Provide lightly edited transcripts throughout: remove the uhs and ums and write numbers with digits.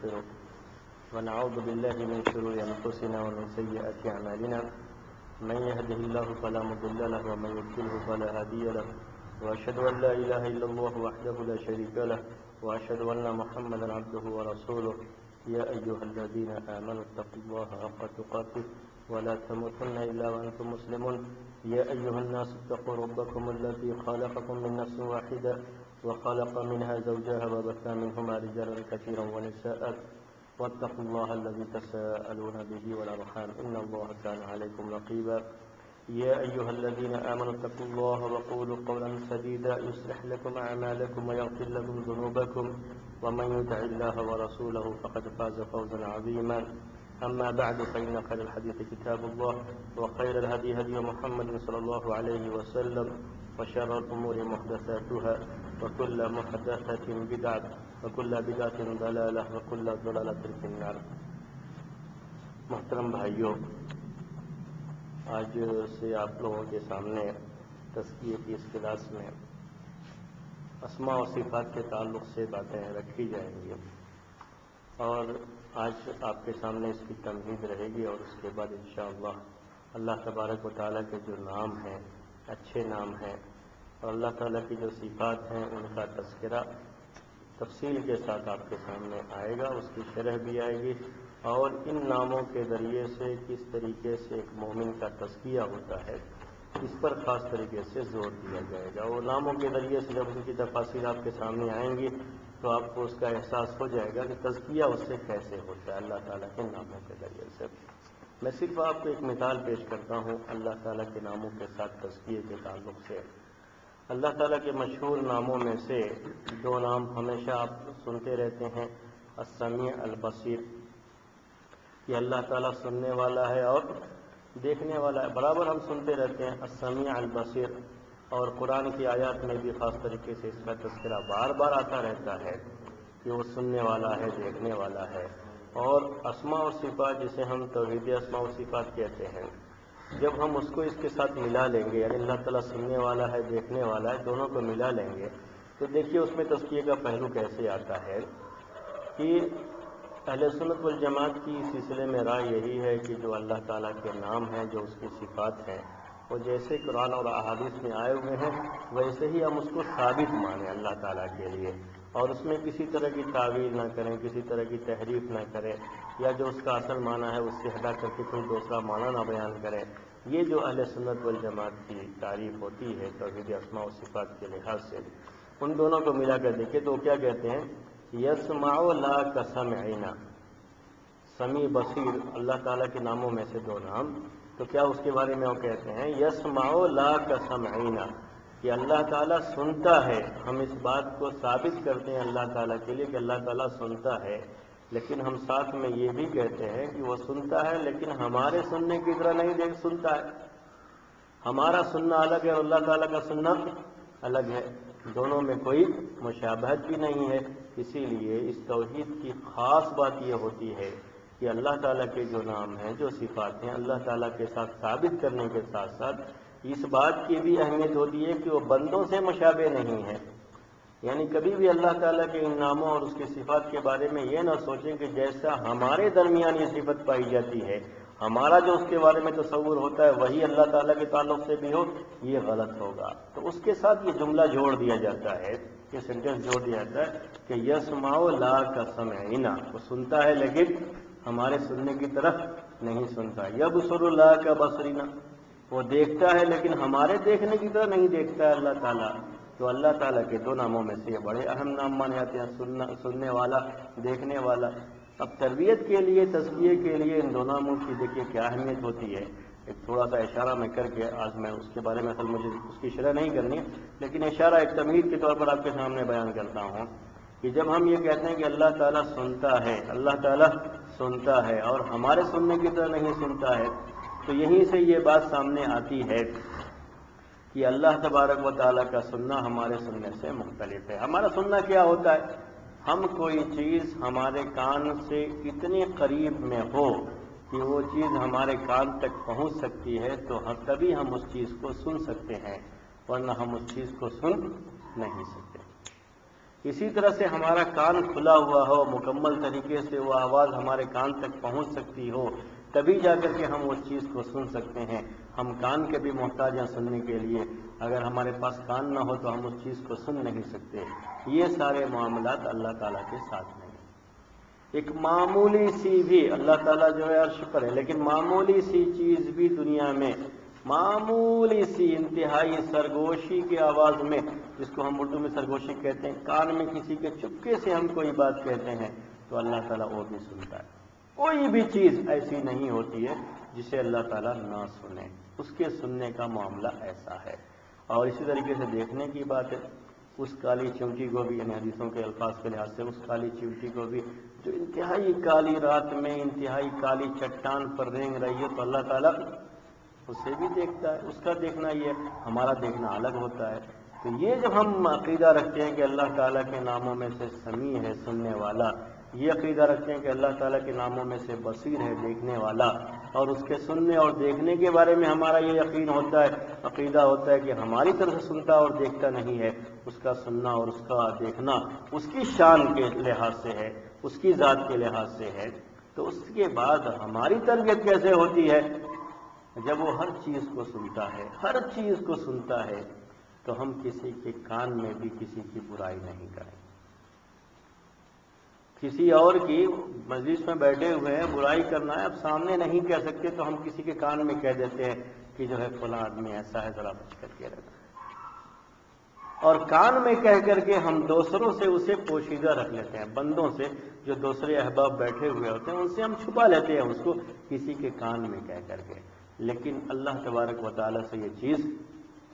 ونستغفره ونعوذ بالله من شرور أنفسنا ومن سيئات أعمالنا من يهده الله فلا مضل له ومن يضلل فلا هادي له وأشهد أن لا إله إلا الله وحده لا شريك له وأشهد أن محمدا عبده ورسوله يا أيها الذين آمنوا اتقوا الله حق تقاته ولا تموتن إلا وأنتم مسلمون يا أيها الناس اتقوا ربكم الذي خلقكم من نفس واحدة وخلق منها زوجها وبث منهما رجالا كثيرا ونساء واتقوا الله الذي تساءلون به والأرحام إن الله كان عليكم رقيبا يا أيها الذين آمنوا اتقوا الله وقولوا قولا سديدا يصلح لكم أعمالكم ويغفر لكم ذنوبكم ومن يطع الله ورسوله فقد فاز فوزا عظيما أما بعد فإن خير الحديث كتاب الله وخير الهدي هدي محمد صلى الله عليه وسلم وشر الأمور محدثاتها وكل محدثة بدعة وكل بدعة ضلالة وكل ضلالة في النار. محترم بھائیوں، آج سے آپ لوگوں کے سامنے تزکیے کی اس کلاس میں اسماء و صفات کے تعلق سے باتیں رکھی جائیں گی اور آج آپ کے سامنے اس کی تمہید رہے گی اور اس کے بعد انشاءاللہ اللہ تبارک و تعالیٰ کے جو نام ہیں اچھے نام ہیں اور اللہ تعالیٰ کی جو صفات ہیں ان کا تذکرہ تفصیل کے ساتھ آپ کے سامنے آئے گا، اس کی شرح بھی آئے گی اور ان ناموں کے ذریعے سے کس طریقے سے ایک مومن کا تزکیہ ہوتا ہے اس پر خاص طریقے سے زور دیا جائے گا. وہ ناموں کے ذریعے سے جب ان کی تفاصیل آپ کے سامنے آئیں گی تو آپ کو اس کا احساس ہو جائے گا کہ تزکیہ اس سے کیسے ہوتا ہے اللہ تعالیٰ کے ناموں کے ذریعے سے. میں صرف آپ کو ایک مثال پیش کرتا ہوں اللہ تعالیٰ کے ناموں کے ساتھ تزکیے کے تعلق سے. اللہ تعالیٰ کے مشہور ناموں میں سے دو نام ہمیشہ آپ سنتے رہتے ہیں، السمیع البصیر، کہ اللہ تعالیٰ سننے والا ہے اور دیکھنے والا ہے. برابر ہم سنتے رہتے ہیں السمیع البصیر، اور قرآن کی آیات میں بھی خاص طریقے سے اس کا تذکرہ بار بار آتا رہتا ہے کہ وہ سننے والا ہے، دیکھنے والا ہے. اور اسماء و صفات جسے ہم توحید اسماء و صفات کہتے ہیں، جب ہم اس کو اس کے ساتھ ملا لیں گے، یعنی اللہ تعالیٰ سننے والا ہے، دیکھنے والا ہے، دونوں کو ملا لیں گے تو دیکھیے اس میں تزکیے کا پہلو کیسے آتا ہے کہ اہل سنت والجماعت کی سلسلے میں رائے یہی ہے کہ جو اللہ تعالیٰ کے نام ہیں، جو اس کی صفات ہیں، وہ جیسے قرآن اور احادیث میں آئے ہوئے ہیں ویسے ہی ہم اس کو ثابت مانیں اللہ تعالیٰ کے لیے، اور اس میں کسی طرح کی تعویل نہ کریں، کسی طرح کی تحریف نہ کریں، یا جو اس کا اصل معنی ہے اس سے ہٹا کر کے کوئی دوسرا معنی نہ بیان کریں. یہ جو اہل سنت والجماعت کی تعریف ہوتی ہے توحید اسماء و صفات کے لحاظ سے، ان دونوں کو ملا کر دیکھیں تو کیا کہتے ہیں، یسمع لا کسمعنا. سمیع بصیر اللہ تعالیٰ کے ناموں میں سے دو نام، تو کیا اس کے بارے میں وہ کہتے ہیں یسمع لا کسمعنا، کہ اللہ تعالیٰ سنتا ہے. ہم اس بات کو ثابت کرتے ہیں اللہ تعالیٰ کے لیے کہ اللہ تعالیٰ سنتا ہے، لیکن ہم ساتھ میں یہ بھی کہتے ہیں کہ وہ سنتا ہے لیکن ہمارے سننے کی طرح نہیں سنتا ہے. ہمارا سننا الگ ہے اور اللہ تعالیٰ کا سننا الگ ہے، دونوں میں کوئی مشابہت بھی نہیں ہے. اسی لیے اس توحید کی خاص بات یہ ہوتی ہے کہ اللہ تعالیٰ کے جو نام ہیں، جو صفات ہیں، اللہ تعالیٰ کے ساتھ ثابت کرنے کے ساتھ ساتھ اس بات کی بھی اہمیت ہوتی ہے کہ وہ بندوں سے مشابہ نہیں ہے. یعنی کبھی بھی اللہ تعالیٰ کے ان ناموں اور اس کی صفات کے بارے میں یہ نہ سوچیں کہ جیسا ہمارے درمیان یہ صفت پائی جاتی ہے، ہمارا جو اس کے بارے میں تصور ہوتا ہے وہی اللہ تعالیٰ کے تعلق سے بھی ہو، یہ غلط ہوگا. تو اس کے ساتھ یہ جملہ جوڑ دیا جاتا ہے، یہ سینٹینس جوڑ دیا جاتا ہے کہ یسمع لا کسمعنا، وہ سنتا ہے لیکن ہمارے سننے کی طرف نہیں سنتا. یبصر لا کبصرنا، وہ دیکھتا ہے لیکن ہمارے دیکھنے کی طرح نہیں دیکھتا ہے اللہ تعالیٰ. تو اللہ تعالیٰ کے دو ناموں میں سے یہ بڑے اہم نام مانے جاتے ہیں، سننے والا، دیکھنے والا. اب تربیت کے لیے، تزکیے کے لیے ان دو ناموں کی دیکھیے کیا اہمیت ہوتی ہے. ایک تھوڑا سا اشارہ میں کر کے آج میں اس کے بارے میں اصل مجھے اس کی شرح نہیں کرنی، لیکن اشارہ ایک تمہید کے طور پر آپ کے سامنے بیان کرتا ہوں کہ جب ہم یہ کہتے ہیں کہ اللہ تعالیٰ سنتا ہے، اللہ تعالیٰ سنتا ہے اور ہمارے سننے کی طرح نہیں سنتا ہے، تو یہیں سے یہ بات سامنے آتی ہے کہ اللہ تبارک و تعالیٰ کا سننا ہمارے سننے سے مختلف ہے. ہمارا سننا کیا ہوتا ہے، ہم کوئی چیز ہمارے کان سے اتنے قریب میں ہو کہ وہ چیز ہمارے کان تک پہنچ سکتی ہے تو تبھی ہم اس چیز کو سن سکتے ہیں، ورنہ ہم اس چیز کو سن نہیں سکتے. اسی طرح سے ہمارا کان کھلا ہوا ہو، مکمل طریقے سے وہ آواز ہمارے کان تک پہنچ سکتی ہو، تبھی جا کر کے ہم اس چیز کو سن سکتے ہیں۔ ہم کان کے بھی محتاج ہیں سننے کے لیے، اگر ہمارے پاس کان نہ ہو تو ہم اس چیز کو سن نہیں سکتے۔ یہ سارے معاملات اللہ تعالیٰ کے ساتھ نہیں۔ ایک معمولی سی بھی اللہ تعالیٰ جو ہے عرش پر ہے، لیکن معمولی سی چیز بھی دنیا میں، معمولی سی انتہائی سرگوشی کی آواز میں، جس کو ہم اردو میں سرگوشی کہتے ہیں، کان میں کسی کے چپکے سے ہم کوئی بات کہتے ہیں تو اللہ تعالیٰ وہ بھی سنتا ہے۔ کوئی بھی چیز ایسی نہیں ہوتی ہے جسے اللہ تعالیٰ نہ سنے، اس کے سننے کا معاملہ ایسا ہے۔ اور اسی طریقے سے دیکھنے کی بات ہے، اس کالی چونٹی کو بھی، یعنی حدیثوں کے الفاظ کے لحاظ سے اس کالی چونٹی کو بھی جو انتہائی کالی رات میں انتہائی کالی چٹان پر رینگ رہی ہے، تو اللہ تعالیٰ اسے بھی دیکھتا ہے۔ اس کا دیکھنا یہ، ہمارا دیکھنا الگ ہوتا ہے۔ تو یہ جو ہم عقیدہ رکھتے ہیں کہ اللہ تعالیٰ کے ناموں میں سے سمیع ہے، سننے والا، یہ عقیدہ رکھتے ہیں کہ اللہ تعالیٰ کے ناموں میں سے بصیر ہے، دیکھنے والا، اور اس کے سننے اور دیکھنے کے بارے میں ہمارا یہ یقین ہوتا ہے، عقیدہ ہوتا ہے کہ ہماری طرف سے سنتا اور دیکھتا نہیں ہے، اس کا سننا اور اس کا دیکھنا اس کی شان کے لحاظ سے ہے، اس کی ذات کے لحاظ سے ہے۔ تو اس کے بعد ہماری تربیت کیسے ہوتی ہے؟ جب وہ ہر چیز کو سنتا ہے، ہر چیز کو سنتا ہے، تو ہم کسی کے کان میں بھی کسی کی برائی نہیں کریں۔ کسی اور کی مجلس میں بیٹھے ہوئے ہیں، برائی کرنا ہے، اب سامنے نہیں کہہ سکتے تو ہم کسی کے کان میں کہہ دیتے ہیں کہ جو ہے فلاں آدمی ایسا ہے، ذرا بچ کر کے رکھنا۔ اور کان میں کہہ کر کے ہم دوسروں سے اسے پوشیدہ رکھ لیتے ہیں، بندوں سے، جو دوسرے احباب بیٹھے ہوئے ہوتے ہیں ان سے ہم چھپا لیتے ہیں اس کو کسی کے کان میں کہہ کر کے۔ لیکن اللہ تبارک و تعالیٰ سے یہ چیز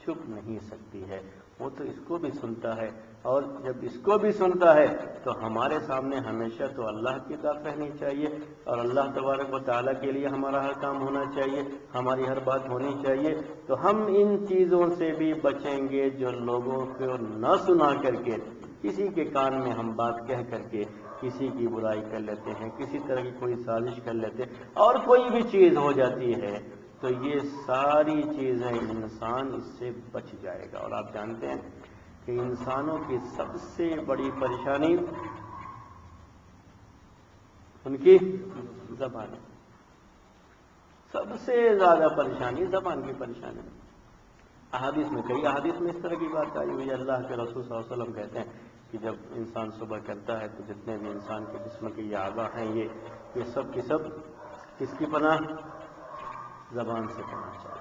چھپ نہیں سکتی ہے، وہ تو اس کو بھی سنتا ہے، اور جب اس کو بھی سنتا ہے تو ہمارے سامنے ہمیشہ تو اللہ کی بات رہنی چاہیے، اور اللہ تبارک و تعالیٰ کے لیے ہمارا ہر کام ہونا چاہیے، ہماری ہر بات ہونی چاہیے۔ تو ہم ان چیزوں سے بھی بچیں گے جو لوگوں کو نہ سنا کر کے کسی کے کان میں ہم بات کہہ کر کے کسی کی برائی کر لیتے ہیں، کسی طرح کی کوئی سازش کر لیتے ہیں اور کوئی بھی چیز ہو جاتی ہے، تو یہ ساری چیزیں انسان اس سے بچ جائے گا۔ اور آپ جانتے ہیں کہ انسانوں کی سب سے بڑی پریشانی ان کی زبان، سب سے زیادہ پریشانی زبان کی پریشانی۔ احادیث میں، کئی احادیث میں اس طرح کی بات آئی ہوئی ہے، اللہ کے رسول صلی اللہ علیہ وسلم کہتے ہیں کہ جب انسان صبح کرتا ہے تو جتنے بھی انسان کے جسم کے یہ اعضاء ہیں، یہ سب کی سب کس کی پناہ؟ زبان سے پناہ چاہیے۔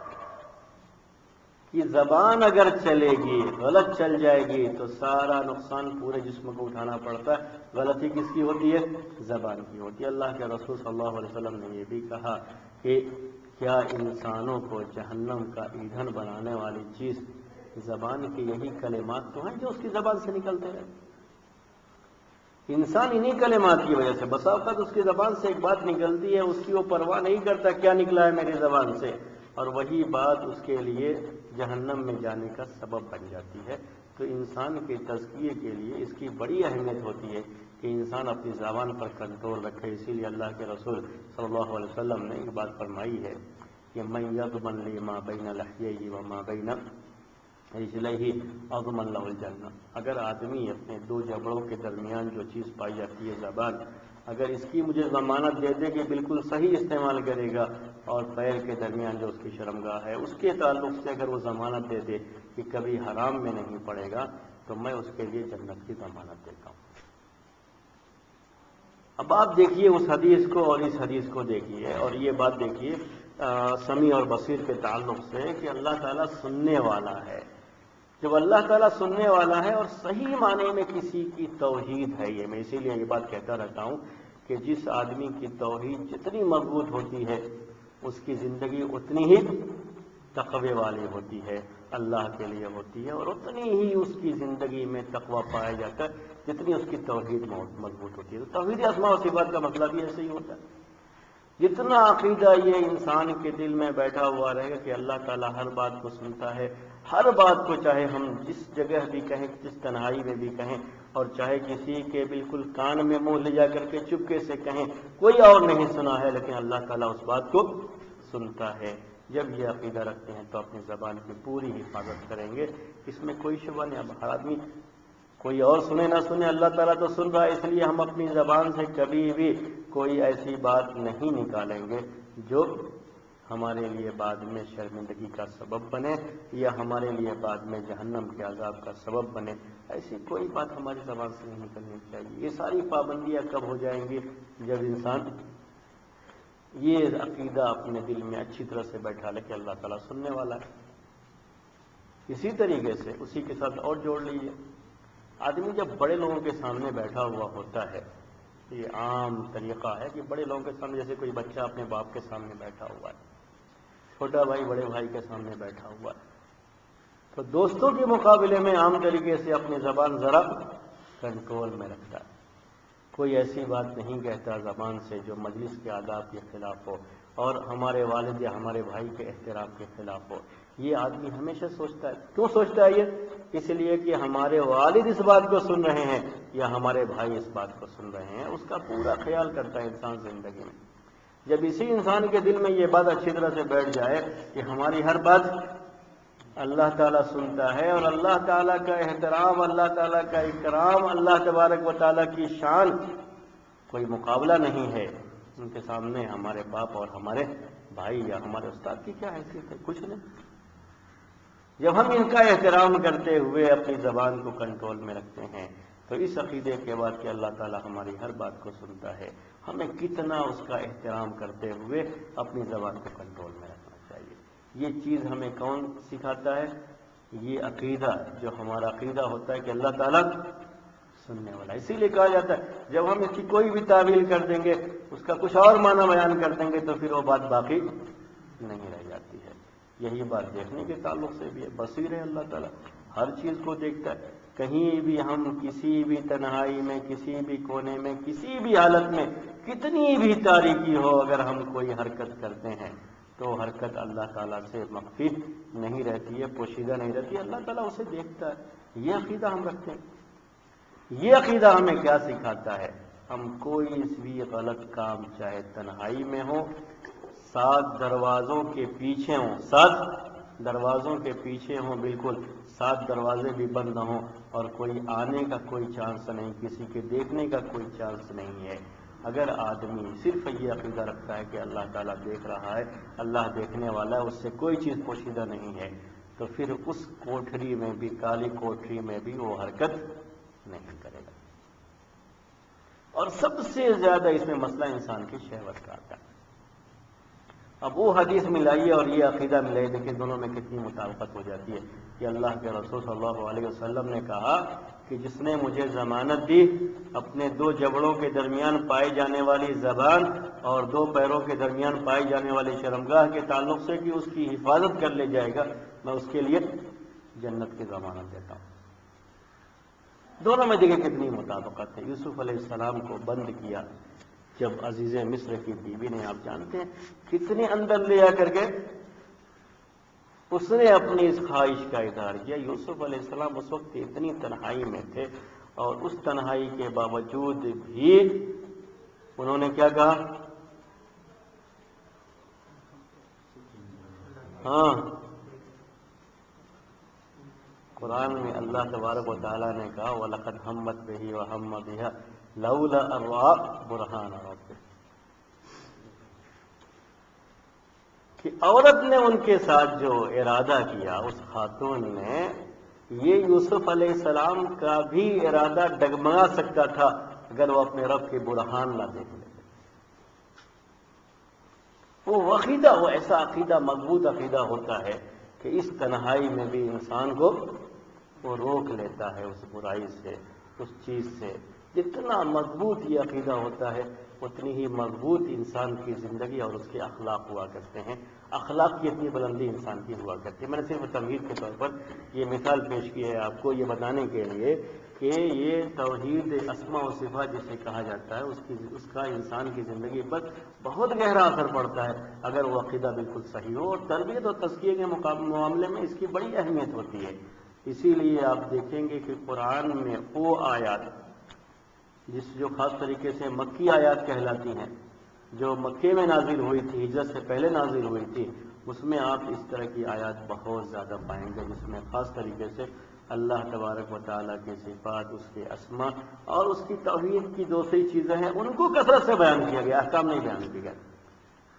کہ زبان اگر چلے گی، غلط چل جائے گی تو سارا نقصان پورے جسم کو اٹھانا پڑتا ہے۔ غلطی کس کی ہوتی ہے؟ زبان کی ہوتی ہے۔ اللہ کے رسول صلی اللہ علیہ وسلم نے یہ بھی کہا کہ کیا انسانوں کو جہنم کا ایندھن بنانے والی چیز زبان کی یہی کلمات تو ہیں جو اس کی زبان سے نکلتے رہتے؟ انسان انہی کلمات کی وجہ سے، بسا اوقات اس کی زبان سے ایک بات نکلتی ہے، اس کی وہ پرواہ نہیں کرتا کیا نکلا ہے میری زبان سے، اور وہی بات اس کے لیے جہنم میں جانے کا سبب بن جاتی ہے۔ تو انسان کے تزکیے کے لیے اس کی بڑی اہمیت ہوتی ہے کہ انسان اپنی زبان پر کنٹرول رکھے۔ اسی لیے اللہ کے رسول صلی اللہ علیہ وسلم نے ایک بات فرمائی ہے کہ من یضمن لی ما بین لحییہ وما بین رجلیہ اضمن لہ الجنہ۔ اگر آدمی اپنے دو جبڑوں کے درمیان جو چیز پائی جاتی ہے زبان، اگر اس کی مجھے ضمانت دے دے کہ بالکل صحیح استعمال کرے گا، اور پیر کے درمیان جو اس کی شرمگاہ ہے اس کے تعلق سے اگر وہ ضمانت دے دے کہ کبھی حرام میں نہیں پڑے گا، تو میں اس کے لیے جنت کی ضمانت دیتا ہوں۔ اب آپ دیکھیے اس حدیث کو اور اس حدیث کو دیکھیے، اور یہ بات دیکھیے سمیع اور بصیر کے تعلق سے کہ اللہ تعالیٰ سننے والا ہے۔ جب اللہ تعالیٰ سننے والا ہے اور صحیح معنی میں کسی کی توحید ہے، یہ میں اسی لیے یہ بات کہتا رہتا ہوں کہ جس آدمی کی توحید جتنی مضبوط ہوتی ہے اس کی زندگی اتنی ہی تقوی والی ہوتی ہے، اللہ کے لیے ہوتی ہے، اور اتنی ہی اس کی زندگی میں تقوی پایا جاتا ہے جتنی اس کی توحید مضبوط ہوتی ہے۔ تو توحید اسماء و صفات کا مطلب بھی ایسے ہی ہوتا ہے۔ جتنا عقیدہ یہ انسان کے دل میں بیٹھا ہوا رہے گا کہ اللہ تعالیٰ ہر بات کو سنتا ہے، ہر بات کو، چاہے ہم جس جگہ بھی کہیں، جس تنہائی میں بھی کہیں، اور چاہے کسی کے بالکل کان میں منہ لے جا کر کے چپکے سے کہیں، کوئی اور نہیں سنا ہے لیکن اللہ تعالیٰ اس بات کو سنتا ہے۔ جب یہ عقیدہ رکھتے ہیں تو اپنی زبان کی پوری حفاظت کریں گے، اس میں کوئی شبہ نہیں۔ اب ہر آدمی کوئی اور سنے نہ سنے، اللہ تعالیٰ تو سن رہا ہے، اس لیے ہم اپنی زبان سے کبھی بھی کوئی ایسی بات نہیں نکالیں گے جو ہمارے لیے بعد میں شرمندگی کا سبب بنے یا ہمارے لیے بعد میں جہنم کے عذاب کا سبب بنے۔ ایسی کوئی بات ہماری زبان سے نہیں نکلنی چاہیے۔ یہ ساری پابندیاں کب ہو جائیں گی؟ جب انسان یہ عقیدہ اپنے دل میں اچھی طرح سے بیٹھا لے کہ اللہ تعالیٰ سننے والا ہے۔ اسی طریقے سے اسی کے ساتھ اور جوڑ لیجیے، آدمی جب بڑے لوگوں کے سامنے بیٹھا ہوا ہوتا ہے، یہ عام طریقہ ہے کہ بڑے لوگوں کے سامنے، جیسے کوئی بچہ اپنے باپ کے سامنے بیٹھا ہوا ہے، چھوٹا بھائی بڑے بھائی کے سامنے بیٹھا ہوا ہے، تو دوستوں کے مقابلے میں عام طریقے سے اپنی زبان ذرا کنٹرول میں رکھتا ہے، کوئی ایسی بات نہیں کہتا زبان سے جو مجلس کے آداب کے خلاف ہو اور ہمارے والد یا ہمارے بھائی کے احترام کے خلاف ہو۔ یہ آدمی ہمیشہ سوچتا ہے، کیوں سوچتا ہے یہ؟ اس لیے کہ ہمارے والد اس بات کو سن رہے ہیں یا ہمارے بھائی اس بات کو سن رہے ہیں، اس کا پورا خیال کرتا ہے انسان زندگی میں۔ جب اسی انسان کے دل میں یہ بات اچھی طرح سے بیٹھ جائے کہ ہماری ہر بات اللہ تعالیٰ سنتا ہے اور اللہ تعالیٰ کا احترام، اللہ تعالیٰ کا اکرام، اللہ تبارک و تعالیٰ کی شان کوئی مقابلہ نہیں ہے، ان کے سامنے ہمارے باپ اور ہمارے بھائی یا ہمارے استاد کی کیا حیثیت ہے؟ کچھ نہیں۔ جب ہم ان کا احترام کرتے ہوئے اپنی زبان کو کنٹرول میں رکھتے ہیں تو اس عقیدے کے بعد کہ اللہ تعالیٰ ہماری ہر بات کو سنتا ہے، ہمیں کتنا اس کا احترام کرتے ہوئے اپنی زبان کو کنٹرول میں رکھنا چاہیے۔ یہ چیز ہمیں کون سکھاتا ہے؟ یہ عقیدہ، جو ہمارا عقیدہ ہوتا ہے کہ اللہ تعالیٰ سننے والا۔ اسی لیے کہا جاتا ہے جب ہم اس کی کوئی بھی تعویل کر دیں گے، اس کا کچھ اور معنی بیان کر دیں گے تو پھر وہ بات باقی نہیں رہ جاتی ہے۔ یہی بات دیکھنے کے تعلق سے بھی ہے، بصیر ہے اللہ تعالیٰ، ہر چیز کو دیکھتا ہے۔ کہیں بھی ہم کسی بھی تنہائی میں، کسی بھی کونے میں، کسی بھی حالت میں، کتنی بھی تاریکی ہو، اگر ہم کوئی حرکت کرتے ہیں تو حرکت اللہ تعالیٰ سے مخفی نہیں رہتی ہے، پوشیدہ نہیں رہتی ہے، اللہ تعالیٰ اسے دیکھتا ہے۔ یہ عقیدہ ہم رکھتے ہیں۔ یہ عقیدہ ہمیں کیا سکھاتا ہے؟ ہم کوئی بھی غلط کام چاہے تنہائی میں ہو، 7 دروازوں کے پیچھے ہوں، 7 دروازوں کے پیچھے ہوں، بالکل 7 دروازے بھی بند نہ ہوں اور کوئی آنے کا کوئی چانس نہیں، کسی کے دیکھنے کا کوئی چانس نہیں ہے، اگر آدمی صرف یہ عقیدہ رکھتا ہے کہ اللہ تعالیٰ دیکھ رہا ہے، اللہ دیکھنے والا ہے، اس سے کوئی چیز پوشیدہ نہیں ہے، تو پھر اس کوٹھری میں بھی، کالی کوٹھری میں بھی وہ حرکت نہیں کرے گا۔ اور سب سے زیادہ اس میں مسئلہ انسان کی شہوت کا آتا ہے۔ اب وہ حدیث ملائیے اور یہ عقیدہ ملائیے، دیکھیں دونوں میں کتنی مطابقت ہو جاتی ہے کہ اللہ کے رسول صلی اللہ علیہ وسلم نے کہا کہ جس نے مجھے ضمانت دی اپنے 2 جبڑوں کے درمیان پائی جانے والی زبان اور 2 پیروں کے درمیان پائی جانے والی شرمگاہ کے تعلق سے کہ اس کی حفاظت کر لے جائے گا، میں اس کے لیے جنت کی ضمانت دیتا ہوں۔ دونوں میں دیکھیں کتنی مطابقت ہے۔ یوسف علیہ السلام کو بند کیا جب عزیز مصر کی بیوی نے، آپ جانتے ہیں کتنے اندر لے آ کر کے اس نے اپنی اس خواہش کا اظہار کیا۔ یوسف علیہ السلام اس وقت اتنی تنہائی میں تھے اور اس تنہائی کے باوجود بھی انہوں نے کیا کہا؟ ہاں، قرآن میں اللہ تبارک و تعالیٰ نے کہا وَلَقَدْ هَمَّتْ بِهِ وَهَمَّ بِهَا لَوْلَا أَن رَأَىٰ بُرْهَانَ رَبِّهِ، کہ عورت نے ان کے ساتھ جو ارادہ کیا، اس خاتون نے، یہ یوسف علیہ السلام کا بھی ارادہ ڈگمگا سکتا تھا اگر وہ اپنے رب کے برہان نہ دیکھ لیتے۔ وہ عقیدہ، وہ ایسا عقیدہ، مضبوط عقیدہ ہوتا ہے کہ اس تنہائی میں بھی انسان کو وہ روک لیتا ہے اس برائی سے، اس چیز سے۔ جتنا مضبوط یہ عقیدہ ہوتا ہے اتنی ہی مضبوط انسان کی زندگی اور اس کے اخلاق ہوا کرتے ہیں۔ اخلاق کی اتنی بلندی انسان کی ہوا کرتی ہے۔ میں نے صرف تمہید کے طور پر یہ مثال پیش کی ہے آپ کو، یہ بتانے کے لیے کہ یہ توحید اسماء و صفات جسے کہا جاتا ہے، اس کا انسان کی زندگی پر بہت گہرا اثر پڑتا ہے اگر وہ عقیدہ بالکل صحیح ہو، اور تربیت اور تزکیے کے معاملے میں اس کی بڑی اہمیت ہوتی ہے۔ اسی لیے آپ دیکھیں گے کہ قرآن میں وہ آیات جو خاص طریقے سے مکی آیات کہلاتی ہیں، جو مکے میں نازل ہوئی تھی، ہجرت سے پہلے نازل ہوئی تھی، اس میں آپ اس طرح کی آیات بہت زیادہ پائیں گے جس میں خاص طریقے سے اللہ تبارک و تعالیٰ کی صفات، اس کے اسماء اور اس کی توحید کی دوسری چیزیں ہیں، ان کو کثرت سے بیان کیا گیا، احکام نہیں بیان کیا گیا،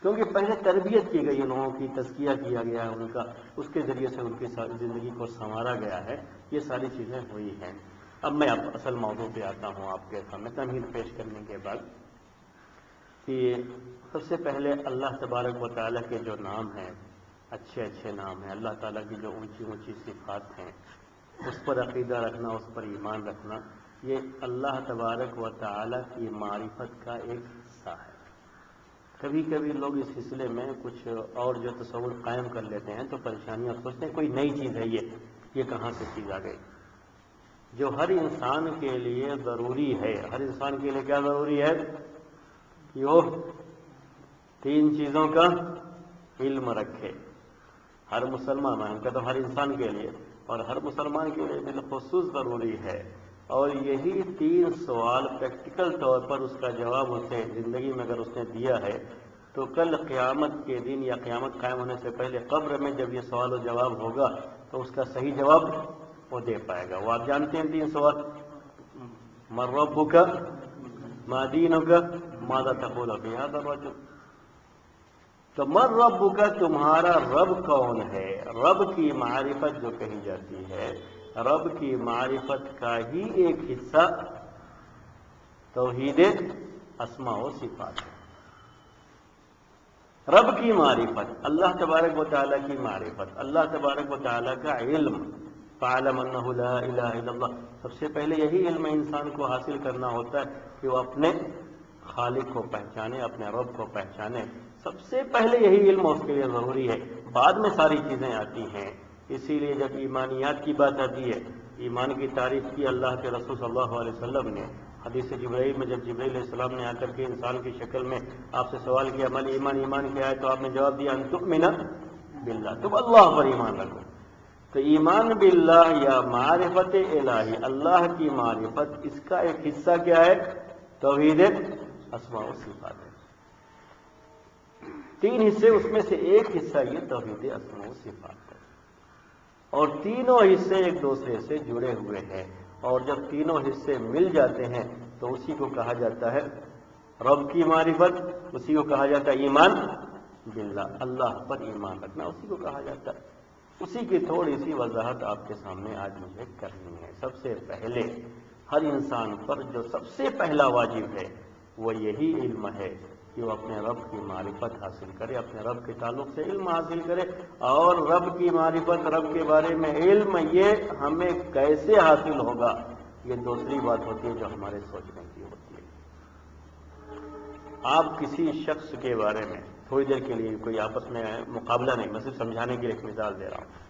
کیونکہ پہلے تربیت کی گئی، لوگوں کی تزکیہ کیا گیا ہے، ان کا اس کے ذریعے سے ان کی زندگی کو سنوارا گیا ہے، یہ ساری چیزیں ہوئی ہیں۔ اب میں اصل موضوع پہ آتا ہوں آپ کے سامنے تمہید پیش کرنے کے بعد، کہ سب سے پہلے اللہ تبارک و تعالیٰ کے جو نام ہیں، اچھے اچھے نام ہیں، اللہ تعالیٰ کی جو اونچی اونچی صفات ہیں، اس پر عقیدہ رکھنا، اس پر ایمان رکھنا، یہ اللہ تبارک و تعالیٰ کی معرفت کا ایک حصہ ہے۔ کبھی کبھی لوگ اس سلسلے میں کچھ اور جو تصور قائم کر لیتے ہیں تو پریشانیاں سوچتے ہیں کوئی نئی چیز ہے، یہ کہاں سے چیز آ گئی؟ جو ہر انسان کے لیے ضروری ہے، ہر انسان کے لیے کیا ضروری ہے کہ وہ 3 چیزوں کا علم رکھے۔ ہر مسلمان کا تو ہر انسان کے لیے اور ہر مسلمان کے لیے بالخصوص ضروری ہے، اور یہی 3 سوال پریکٹیکل طور پر اس کا جواب اسے زندگی میں اگر اس نے دیا ہے تو کل قیامت کے دن یا قیامت قائم ہونے سے پہلے قبر میں جب یہ سوال و جواب ہوگا تو اس کا صحیح جواب وہ دے پائے گا۔ وہ آپ جانتے ہیں 3 سوال، من ربک، ما دینک، ماذا تقول فی ھذا الرجل۔ تو من ربک، تمہارا رب کون ہے؟ رب کی معرفت جو کہی جاتی ہے، رب کی معرفت کا ہی ایک حصہ توحید اسماء و صفات ہے۔ رب کی معرفت، اللہ تبارک و تعالیٰ کی معرفت، اللہ تبارک و تعالیٰ کا علم، فَاعْلَمْ أَنَّهُ لَا إِلَهَ إِلَّا اللَّهُ، سب سے پہلے یہی علم انسان کو حاصل کرنا ہوتا ہے کہ وہ اپنے خالق کو پہچانے، اپنے رب کو پہچانے، سب سے پہلے یہی علم اس کے لیے ضروری ہے، بعد میں ساری چیزیں آتی ہیں۔ اسی لیے جب ایمانیات کی بات آتی ہے، ایمان کی تعریف کی اللہ کے رسول صلی اللہ علیہ وسلم نے حدیث جبرائیل میں، جب جبرائیل علیہ السلام نے آ کر کے انسان کی شکل میں آپ سے سوال کیا مل ایمان، ایمان کیا ہے، تو آپ نے جواب دیا ان تؤمن باللہ، تم اللہ پر ایمان رکھو۔ تو ایمان باللہ یا معرفت الہی، اللہ کی معرفت، اس کا ایک حصہ کیا ہے؟ توحید اسماء و صفات ہے۔ 3 حصے، اس میں سے ایک حصہ یہ توحید اسماء و صفات ہے، اور تینوں حصے ایک دوسرے سے جڑے ہوئے ہیں، اور جب تینوں حصے مل جاتے ہیں تو اسی کو کہا جاتا ہے رب کی معرفت، اسی کو کہا جاتا ہے ایمان باللہ، اللہ پر ایمان رکھنا اسی کو کہا جاتا ہے۔ اسی کی تھوڑی سی وضاحت آپ کے سامنے آج مجھے کرنی ہے۔ سب سے پہلے ہر انسان پر جو سب سے پہلا واجب ہے وہ یہی علم ہے کہ وہ اپنے رب کی معرفت حاصل کرے، اپنے رب کے تعلق سے علم حاصل کرے، اور رب کی معرفت، رب کے بارے میں علم، یہ ہمیں کیسے حاصل ہوگا یہ دوسری بات ہوتی ہے جو ہمارے سوچنے کی ہوتی ہے۔ آپ کسی شخص کے بارے میں تھوڑی دیر کے لیے، کوئی آپس میں مقابلہ نہیں، میں صرف سمجھانے کے لیے ایک مثال دے رہا ہوں،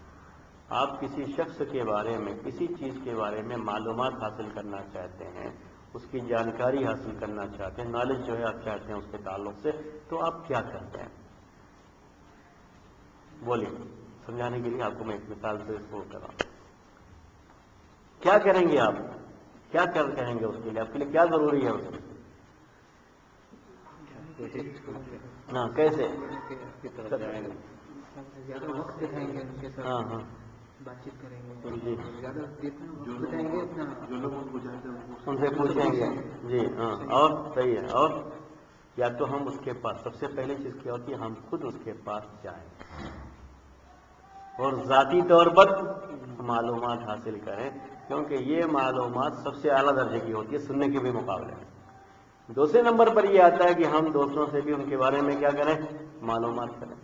آپ کسی شخص کے بارے میں، کسی چیز کے بارے میں معلومات حاصل کرنا چاہتے ہیں، اس کی جانکاری حاصل کرنا چاہتے ہیں، نالج جو ہے آپ چاہتے ہیں اس کے تعلق سے، تو آپ کیا کرتے ہیں؟ بولیے، سمجھانے کے لیے آپ کو میں ایک مثال سے اس کو کر رہا ہوں۔ کیا کریں گے آپ؟ کیا کہیں گے اس کے لیے؟ آپ کے لیے کیا ضروری ہے اس میں؟ ہاں، کیسے؟ زیادہ وقت دکھائیں گے ان کے ساتھ، ہاں ہاں، بات چیت کریں گے، جی، زیادہ بتائیں گے اپنا، جو لوگ ان کو جانتے ہیں ان سے پوچھیں گے، جی ہاں، اور صحیح ہے، اور یا تو ہم اس کے پاس، سب سے پہلی چیز کیا ہوتی ہے، ہم خود اس کے پاس جائیں اور ذاتی طور پر معلومات حاصل کریں، کیونکہ یہ معلومات سب سے اعلیٰ درجے کی ہوتی ہے سننے کے بھی مقابلے میں۔ دوسرے نمبر پر یہ آتا ہے کہ ہم دوسروں سے بھی ان کے بارے میں کیا کریں؟ معلومات کریں۔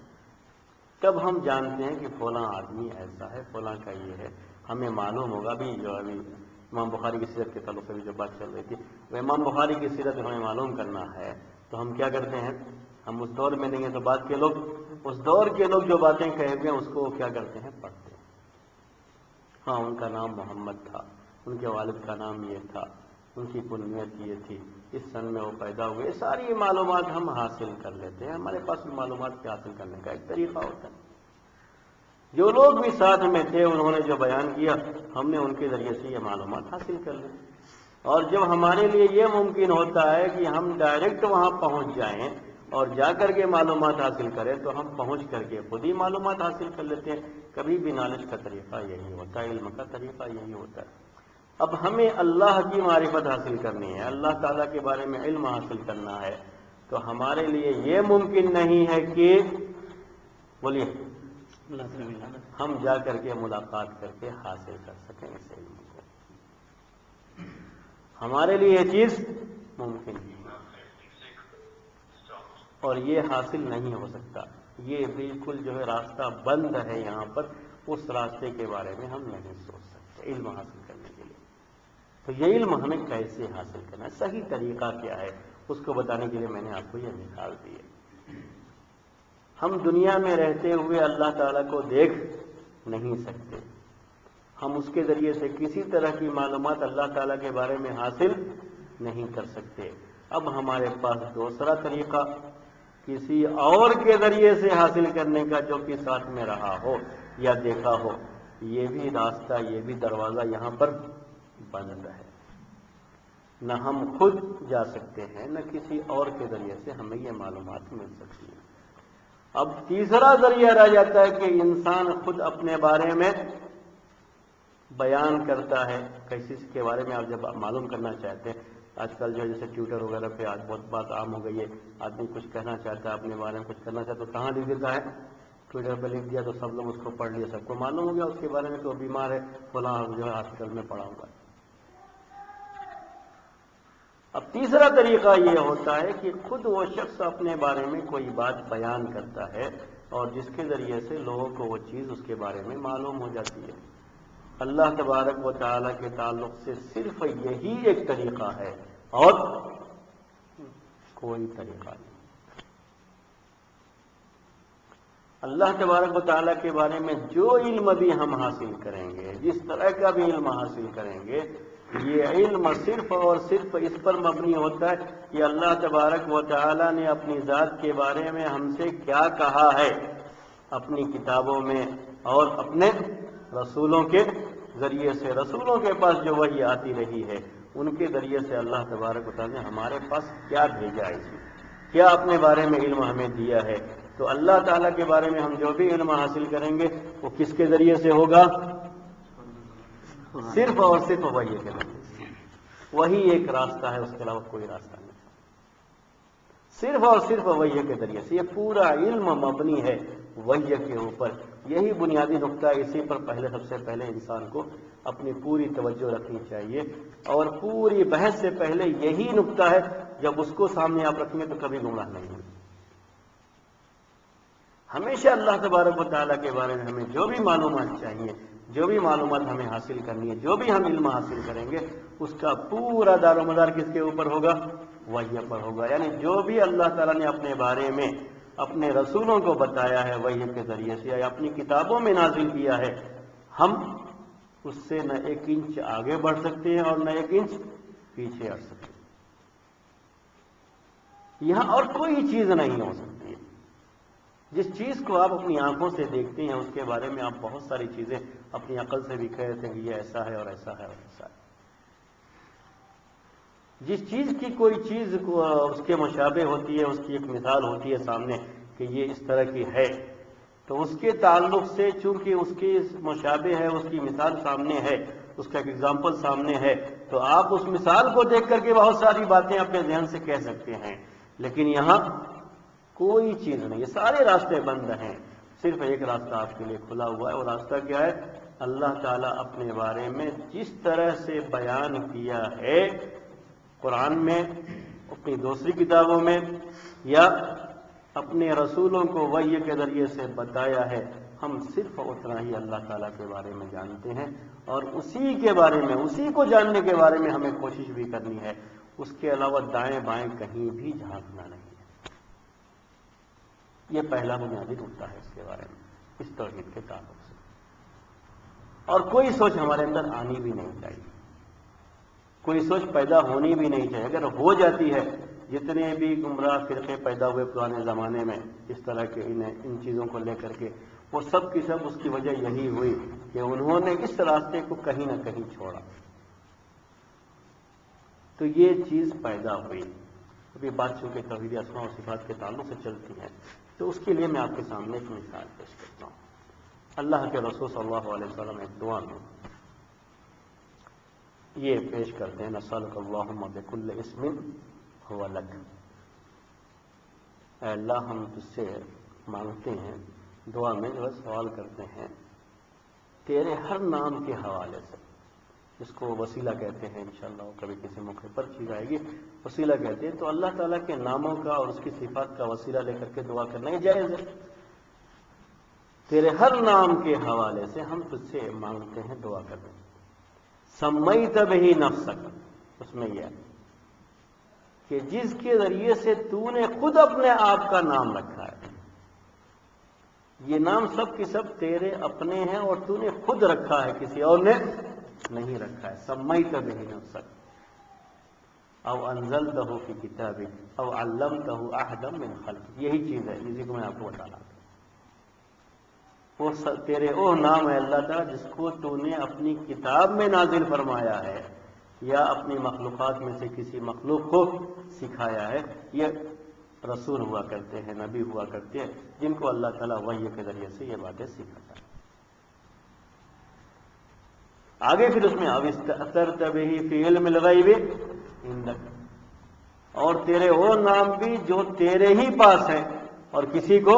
کب ہم جانتے ہیں کہ فلاں آدمی ایسا ہے، فلاں کا یہ ہے، ہمیں معلوم ہوگا بھی، جو ابھی امام بخاری کی سیرت کے تعلق سے بھی جو بات چل رہی تھی، وہ امام بخاری کی سیرت ہمیں معلوم کرنا ہے تو ہم کیا کرتے ہیں؟ ہم اس دور میں نہیں ہیں تو بعد کے لوگ، اس دور کے لوگ جو باتیں کہے ہوئے ہیں اس کو کیا کرتے ہیں؟ پڑھتے ہیں۔ ہاں، ان کا نام محمد تھا، ان کے والد کا نام یہ تھا، ان کی کنیت یہ تھی، اس سن میں وہ پیدا ہوئے، ساری معلومات ہم حاصل کر لیتے ہیں۔ ہمارے پاس معلومات کے حاصل کرنے کا ایک طریقہ ہوتا ہے۔ جو لوگ بھی ساتھ میں تھے انہوں نے جو بیان کیا، ہم نے ان کے ذریعے سے یہ معلومات حاصل کر لی، اور جب ہمارے لیے یہ ممکن ہوتا ہے کہ ہم ڈائریکٹ وہاں پہنچ جائیں اور جا کر کے معلومات حاصل کریں تو ہم پہنچ کر کے خود ہی معلومات حاصل کر لیتے ہیں. کبھی بھی نالج کا طریقہ یہی ہوتا ہے, علم کا طریقہ یہی ہوتا ہے. اب ہمیں اللہ کی معرفت حاصل کرنی ہے, اللہ تعالیٰ کے بارے میں علم حاصل کرنا ہے, تو ہمارے لیے یہ ممکن نہیں ہے کہ بولیے ہم جا کر کے ملاقات کر کے حاصل کر سکیں اس علم کو. ہمارے لیے یہ چیز ممکن نہیں اور یہ حاصل نہیں ہو سکتا. یہ بالکل جو ہے راستہ بند ہے یہاں پر. اس راستے کے بارے میں ہم نہیں سوچ سکتے علم حاصل کرنے کے لیے. تو یہ علم ہمیں کیسے حاصل کرنا ہے, صحیح طریقہ کیا ہے, اس کو بتانے کے لیے میں نے آپ کو یہ مثال دی ہے. ہم دنیا میں رہتے ہوئے اللہ تعالیٰ کو دیکھ نہیں سکتے. ہم اس کے ذریعے سے کسی طرح کی معلومات اللہ تعالیٰ کے بارے میں حاصل نہیں کر سکتے. اب ہمارے پاس دوسرا طریقہ کسی اور کے ذریعے سے حاصل کرنے کا, جو کہ ساتھ میں رہا ہو یا دیکھا ہو. یہ بھی راستہ, یہ بھی دروازہ یہاں پر بند ہے. نہ ہم خود جا سکتے ہیں, نہ کسی اور کے ذریعے سے ہمیں یہ معلومات مل سکتی ہیں. اب تیسرا ذریعہ رہ جاتا ہے کہ انسان خود اپنے بارے میں بیان کرتا ہے. کسی کے بارے میں آپ جب معلوم کرنا چاہتے ہیں, آج کل جو ہے جیسے ٹویٹر وغیرہ پہ آج بہت بات عام ہو گئی ہے. آدمی کچھ کہنا چاہتا ہے, اپنے بارے میں کچھ کرنا چاہتا ہے, تو کہاں لکھ دیتا ہے, ٹویٹر پہ لکھ دیا, تو سب لوگ اس کو پڑھ لیا, سب کو معلوم ہو گیا اس کے بارے میں کہ وہ بیمار ہے, فلاں جو ہے ہاسپٹل میں پڑا ہوا ہے. اب تیسرا طریقہ یہ ہوتا ہے کہ خود وہ شخص اپنے بارے میں کوئی بات بیان کرتا ہے, اور جس کے ذریعے سے لوگوں کو وہ چیز اس کے بارے میں معلوم ہو جاتی ہے. اللہ تبارک و تعالیٰ کے تعلق سے صرف یہی ایک طریقہ ہے اور کوئی طریقہ نہیں. اللہ تبارک و تعالیٰ کے بارے میں جو علم بھی ہم حاصل کریں گے, جس طرح کا بھی علم حاصل کریں گے, یہ علم صرف اور صرف اس پر مبنی ہوتا ہے کہ اللہ تبارک و تعالیٰ نے اپنی ذات کے بارے میں ہم سے کیا کہا ہے اپنی کتابوں میں, اور اپنے رسولوں کے ذریعے سے. رسولوں کے پاس جو وحی آتی رہی ہے, ان کے ذریعے سے اللہ تبارک و تعالیٰ نے ہمارے پاس کیا بھیجا ہے, کیا اپنے بارے میں علم ہمیں دیا ہے. تو اللہ تعالیٰ کے بارے میں ہم جو بھی علم حاصل کریں گے وہ کس کے ذریعے سے ہوگا, صرف اور صرف وحی کے ذریعے سے. وہی ایک راستہ ہے, اس کے علاوہ کوئی راستہ نہیں, صرف اور صرف وحی کے ذریعے سے. یہ پورا علم مبنی ہے وحی کے اوپر. یہی بنیادی نقطہ ہے, اسی پر سب سے پہلے انسان کو اپنی پوری توجہ رکھنی چاہیے, اور پوری بحث سے پہلے یہی نقطہ ہے. جب اس کو سامنے آپ رکھیں گے تو کبھی گمراہ نہیں ہوگی. ہمیشہ اللہ تبارک و تعالیٰ کے بارے میں ہمیں جو بھی معلومات چاہیے, جو بھی معلومات ہمیں حاصل کرنی ہے, جو بھی ہم علم حاصل کریں گے, اس کا پورا دار و مدار کس کے اوپر ہوگا, وحی پر ہوگا. یعنی جو بھی اللہ تعالیٰ نے اپنے بارے میں اپنے رسولوں کو بتایا ہے وحی کے ذریعے سے, یا اپنی کتابوں میں نازل کیا ہے, ہم اس سے نہ ایک انچ آگے بڑھ سکتے ہیں اور نہ ایک انچ پیچھے ہٹ سکتے ہیں. یہاں اور کوئی چیز نہیں ہو سکتی. جس چیز کو آپ اپنی آنکھوں سے دیکھتے ہیں, اس کے بارے میں آپ بہت ساری چیزیں اپنی عقل سے بھی کہہ رہتے ہیں کہ یہ ایسا ہے اور ایسا ہے اور ایسا ہے. جس چیز کی کوئی چیز اس کے مشابہ ہوتی ہے, اس کی ایک مثال ہوتی ہے سامنے کہ یہ اس طرح کی ہے, تو اس کے تعلق سے چونکہ اس کی مشابہ ہے, اس کی مثال سامنے ہے, اس کا ایک ایگزامپل سامنے ہے, تو آپ اس مثال کو دیکھ کر کے بہت ساری باتیں اپنے ذہن سے کہہ سکتے ہیں. لیکن یہاں کوئی چیز نہیں, یہ سارے راستے بند ہیں. صرف ایک راستہ آپ کے لیے کھلا ہوا ہے. اور راستہ کیا ہے, اللہ تعالیٰ اپنے بارے میں جس طرح سے بیان کیا ہے قرآن میں, اپنی دوسری کتابوں میں, یا اپنے رسولوں کو وحی کے ذریعے سے بتایا ہے, ہم صرف اتنا ہی اللہ تعالیٰ کے بارے میں جانتے ہیں, اور اسی کے بارے میں, اسی کو جاننے کے بارے میں ہمیں کوشش بھی کرنی ہے. اس کے علاوہ دائیں بائیں کہیں بھی جھانکنا نہیں ہے. یہ پہلا بنیادی نقطہ ہے اس کے بارے میں, اس توحید کے تعلق سے. اور کوئی سوچ ہمارے اندر آنی بھی نہیں چاہیے, کوئی سوچ پیدا ہونی بھی نہیں چاہیے. اگر ہو جاتی ہے, جتنے بھی گمراہ فرقے پیدا ہوئے پرانے زمانے میں اس طرح کے ان چیزوں کو لے کر کے, وہ سب کی سب اس کی وجہ یہی ہوئی کہ انہوں نے اس راستے کو کہیں نہ کہیں چھوڑا, تو یہ چیز پیدا ہوئی. ابھی بات چونکہ توحید اسماء و صفات کے تعلق سے چلتی ہے تو اس کے لیے میں آپ کے سامنے ایک مثال پیش کرتا ہوں. اللہ کے رسول صلی اللہ علیہ وسلم ایک دعا میں یہ پیش کرتے ہیں نسألک اللہم بکل اسم هو لک. اے اللہ ہم تجھ سے مانگتے ہیں دعا میں جو سوال کرتے ہیں تیرے ہر نام کے حوالے سے، جس کو وسیلہ کہتے ہیں انشاءاللہ کبھی کسی موقع پر چیز آئے گی وسیلہ کہتے ہیں، تو اللہ تعالیٰ کے ناموں کا اور اس کی صفات کا وسیلہ لے کر کے دعا کرنا ہی جائز ہے. تیرے ہر نام کے حوالے سے ہم تجھ سے مانگتے ہیں دعا کریں. سمیت بہ نفسک، اس میں یہ ہے کہ جس کے ذریعے سے تو نے خود اپنے آپ کا نام رکھا ہے. یہ نام سب کی سب تیرے اپنے ہیں اور تو نے خود رکھا ہے، کسی اور نے نہیں رکھا ہے. سمیت بہ نفسک او انزلتہ فی کتابک او علمتہ احدا من خلقک. یہی چیز ہے، اسی کو میں آپ کو بتا رہا تھا. وہ تیرے وہ نام ہے اللہ تعالیٰ جس کو تو نے اپنی کتاب میں نازل فرمایا ہے یا اپنی مخلوقات میں سے کسی مخلوق کو سکھایا ہے. یہ رسول ہوا کرتے ہیں، نبی ہوا کرتے ہیں جن کو اللہ تعالیٰ وحی کے ذریعے سے یہ باتیں سکھاتا ہے. آگے پھر اس میں اب استأثرت بہ فی علم الغیب عندک، اور تیرے وہ نام بھی جو تیرے ہی پاس ہیں اور کسی کو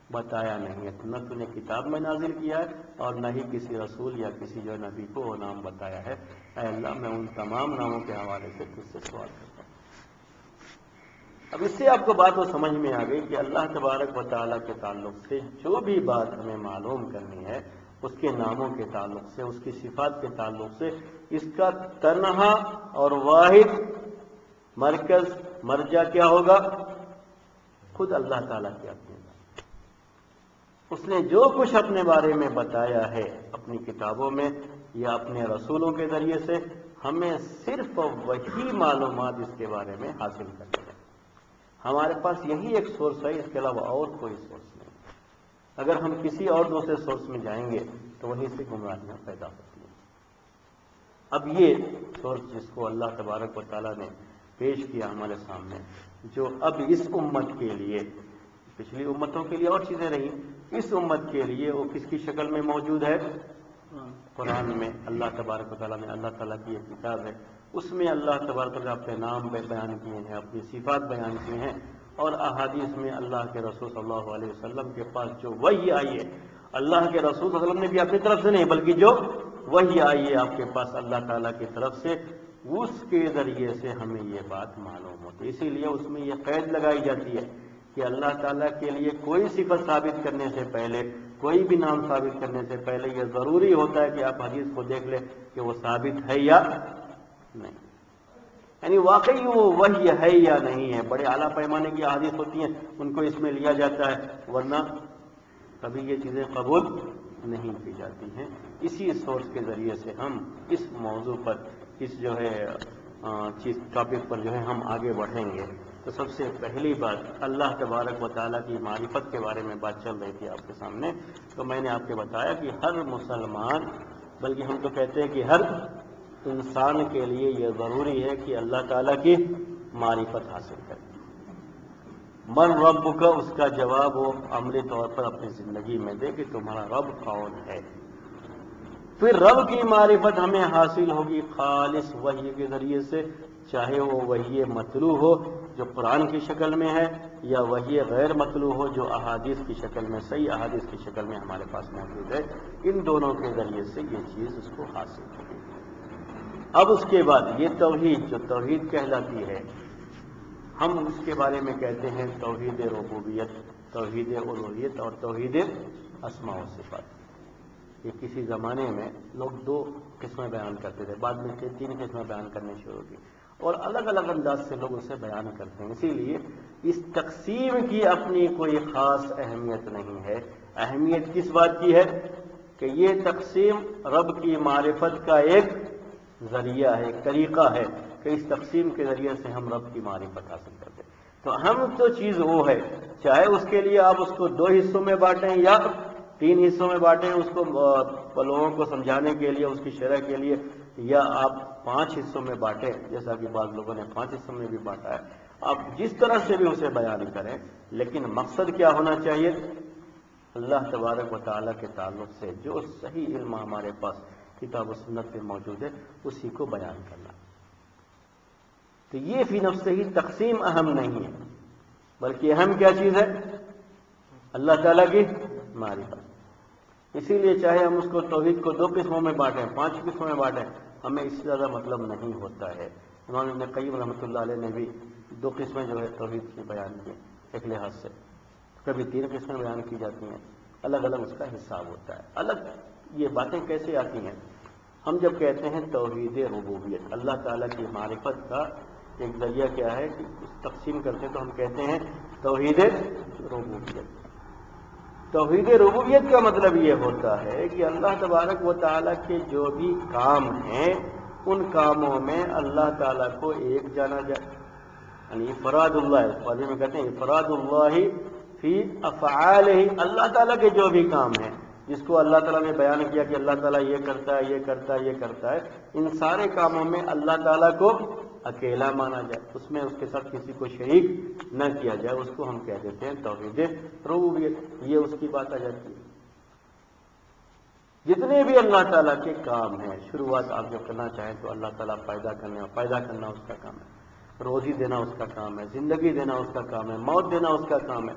بتایا نہیں ہے. نہ تو نے کتاب میں نازل کیا ہے اور نہ ہی کسی رسول یا کسی جو نبی کو وہ نام بتایا ہے. اے اللہ میں ان تمام ناموں کے حوالے سے تجھ سے سوال کرتا ہوں. اب اس سے آپ کو بات وہ سمجھ میں آ گئی کہ اللہ تبارک و تعالیٰ کے تعلق سے جو بھی بات ہمیں معلوم کرنی ہے اس کے ناموں کے تعلق سے، اس کی صفات کے تعلق سے، اس کا تنہا اور واحد مرکز مرجع کیا ہوگا؟ خود اللہ تعالیٰ کی اپنی بات. اس نے جو کچھ اپنے بارے میں بتایا ہے اپنی کتابوں میں یا اپنے رسولوں کے ذریعے سے، ہمیں صرف وہی معلومات اس کے بارے میں حاصل کرنی ہے. ہمارے پاس یہی ایک سورس ہے، اس کے علاوہ اور کوئی سورس نہیں. اگر ہم کسی اور دوسرے سورس میں جائیں گے تو وہیں سے گمراہیاں پیدا ہوتی ہیں. اب یہ سورس جس کو اللہ تبارک و تعالیٰ نے پیش کیا ہمارے سامنے، جو اب اس امت کے لیے، پچھلی امتوں کے لیے اور چیزیں رہیں، اس امت کے لیے وہ کس کی شکل میں موجود ہے؟ قرآن میں. اللہ تبارک و تعالیٰ نے، اللہ تعالیٰ کی یہ کتاب ہے، اس میں اللہ تبارک و تعالیٰ اپنے نام بیان کیے ہیں، اپنی صفات بیان کی ہیں، اور احادیث میں اللہ کے رسول صلی اللہ علیہ وسلم کے پاس جو وحی آئی ہے، اللہ کے رسول صلی اللہ علیہ وسلم نے بھی اپنی طرف سے نہیں بلکہ جو وحی آئی ہے آپ کے پاس اللہ تعالیٰ کی طرف سے، اس کے ذریعے سے ہمیں یہ بات معلوم ہوتی ہے. اسی لیے اس میں یہ قید لگائی جاتی ہے کہ اللہ تعالیٰ کے لیے کوئی صفت ثابت کرنے سے پہلے، کوئی بھی نام ثابت کرنے سے پہلے یہ ضروری ہوتا ہے کہ آپ حدیث کو دیکھ لیں کہ وہ ثابت ہے یا نہیں، یعنی واقعی وہ وحی ہے یا نہیں ہے. بڑے اعلیٰ پیمانے کی احادیث ہوتی ہیں، ان کو اس میں لیا جاتا ہے، ورنہ کبھی یہ چیزیں قبول نہیں کی جاتی ہیں. اسی سورس کے ذریعے سے ہم اس موضوع پر، اس جو ہے چیز ٹاپک پر جو ہے ہم آگے بڑھیں گے. تو سب سے پہلی بات اللہ تبارک و تعالیٰ کی معرفت کے بارے میں بات چل رہی تھی آپ کے سامنے. تو میں نے آپ کو بتایا کہ ہر مسلمان، بلکہ ہم تو کہتے ہیں کہ ہر انسان کے لیے یہ ضروری ہے کہ اللہ تعالیٰ کی معرفت حاصل کرے. من رب کا، اس کا جواب وہ عملی طور پر اپنی زندگی میں دے کہ تمہارا رب کون ہے. پھر رب کی معرفت ہمیں حاصل ہوگی خالص وحی کے ذریعے سے، چاہے وہ وحی مطلوع ہو جو قرآن کی شکل میں ہے، یا وحی غیر مطلوع ہو جو احادیث کی شکل میں، صحیح احادیث کی شکل میں ہمارے پاس موجود ہے. ان دونوں کے ذریعے سے یہ چیز اس کو حاصل ہوگی. اب اس کے بعد یہ توحید جو توحید کہلاتی ہے، ہم اس کے بارے میں کہتے ہیں توحید ربوبیت، توحید الوہیت اور توحید اسماء و صفات. یہ کسی زمانے میں لوگ دو قسمیں بیان کرتے تھے، بعد میں تین قسمیں بیان کرنے شروع کی، اور الگ الگ انداز سے لوگ اسے بیان کرتے ہیں. اسی لیے اس تقسیم کی اپنی کوئی خاص اہمیت نہیں ہے. اہمیت کس بات کی ہے کہ یہ تقسیم رب کی معرفت کا ایک ذریعہ ہے، ایک طریقہ ہے کہ اس تقسیم کے ذریعے سے ہم رب کی معرفت حاصل کرتے ہیں. تو ہم تو چیز وہ ہے، چاہے اس کے لیے آپ اس کو دو حصوں میں بانٹیں یا تین حصوں میں بانٹیں، اس کو لوگوں کو سمجھانے کے لیے، اس کی شرح کے لیے یا آپ 5 حصوں میں بانٹیں، جیسا کہ بعض لوگوں نے 5 حصوں میں بھی بانٹا ہے، آپ جس طرح سے بھی اسے بیان کریں، لیکن مقصد کیا ہونا چاہیے؟ اللہ تبارک و تعالیٰ کے تعلق سے جو صحیح علم ہمارے پاس کتاب و سنت میں موجود ہے اسی کو بیان کرنا۔ تو یہ فی نفس ہی تقسیم اہم نہیں ہے، بلکہ اہم کیا چیز ہے؟ اللہ تعالیٰ کی معرفت۔ اسی لیے چاہے ہم اس کو توحید کو 2 قسموں میں بانٹیں، 5 قسموں میں بانٹیں، ہمیں اس سے زیادہ مطلب نہیں ہوتا ہے۔ امام ابن قیم رحمۃ اللہ علیہ نے بھی 2 قسمیں جو ہے توحید کی بیان کی ایک لحاظ سے، کبھی 3 قسمیں بیان کی جاتی ہیں، الگ الگ اس کا حساب ہوتا ہے۔ الگ یہ باتیں کیسے آتی ہیں؟ ہم جب کہتے ہیں توحید ربوبیت، اللہ تعالیٰ کی معرفت کا ایک ذریعہ کیا ہے کہ تقسیم کرتے تو ہم کہتے ہیں توحید ربوبیت۔ توحید ربوبیت کا مطلب یہ ہوتا ہے کہ اللہ تبارک و تعالیٰ کے جو بھی کام ہیں ان کاموں میں اللہ تعالیٰ کو ایک جانا جائے، یعنی افراد اللہ، فارسی میں کہتے ہیں افراد اللہ فی افعالہ، اللہ تعالیٰ کے جو بھی کام ہیں جس کو اللہ تعالیٰ نے بیان کیا کہ اللہ تعالیٰ یہ کرتا ہے، یہ کرتا ہے، یہ کرتا ہے، ان سارے کاموں میں اللہ تعالیٰ کو اکیلا مانا جائے، اس میں اس کے ساتھ کسی کو شریک نہ کیا جائے، اس کو ہم کہہ دیتے ہیں توحید ربوبیت۔ یہ اس کی بات آ جاتی ہے۔ جتنے بھی اللہ تعالیٰ کے کام ہیں، شروعات آپ جو کرنا چاہیں تو اللہ تعالیٰ پیدا کرنا اس کا کام ہے، روزی دینا اس کا کام ہے، زندگی دینا اس کا کام ہے، موت دینا اس کا کام ہے۔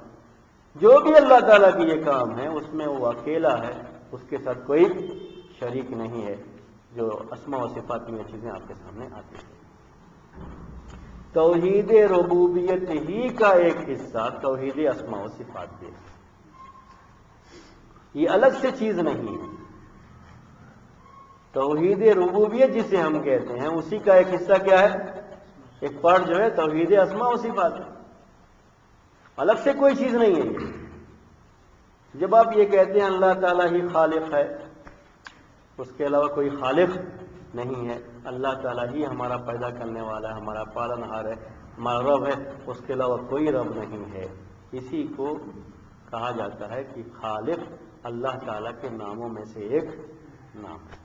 جو بھی اللہ تعالیٰ کی یہ کام ہے اس میں وہ اکیلا ہے، اس کے ساتھ کوئی شریک نہیں ہے۔ جو اسماء و صفات میں یہ چیزیں آپ کے سامنے آتی ہیں۔ توحید ربوبیت ہی کا ایک حصہ توحید اسماء و صفات بھی ہے، یہ الگ سے چیز نہیں ہے۔ توحید ربوبیت جسے ہم کہتے ہیں اسی کا ایک حصہ کیا ہے؟ ایک پارٹ جو ہے توحید اسماء و صفات، الگ سے کوئی چیز نہیں ہے۔ جب آپ یہ کہتے ہیں اللہ تعالیٰ ہی خالق ہے، اس کے علاوہ کوئی خالق نہیں ہے، اللہ تعالیٰ ہی ہمارا پیدا کرنے والا ہے، ہمارا پالنہار ہے، ہمارا رب ہے، اس کے علاوہ کوئی رب نہیں ہے، اسی کو کہا جاتا ہے کہ خالق اللہ تعالیٰ کے ناموں میں سے ایک نام ہے۔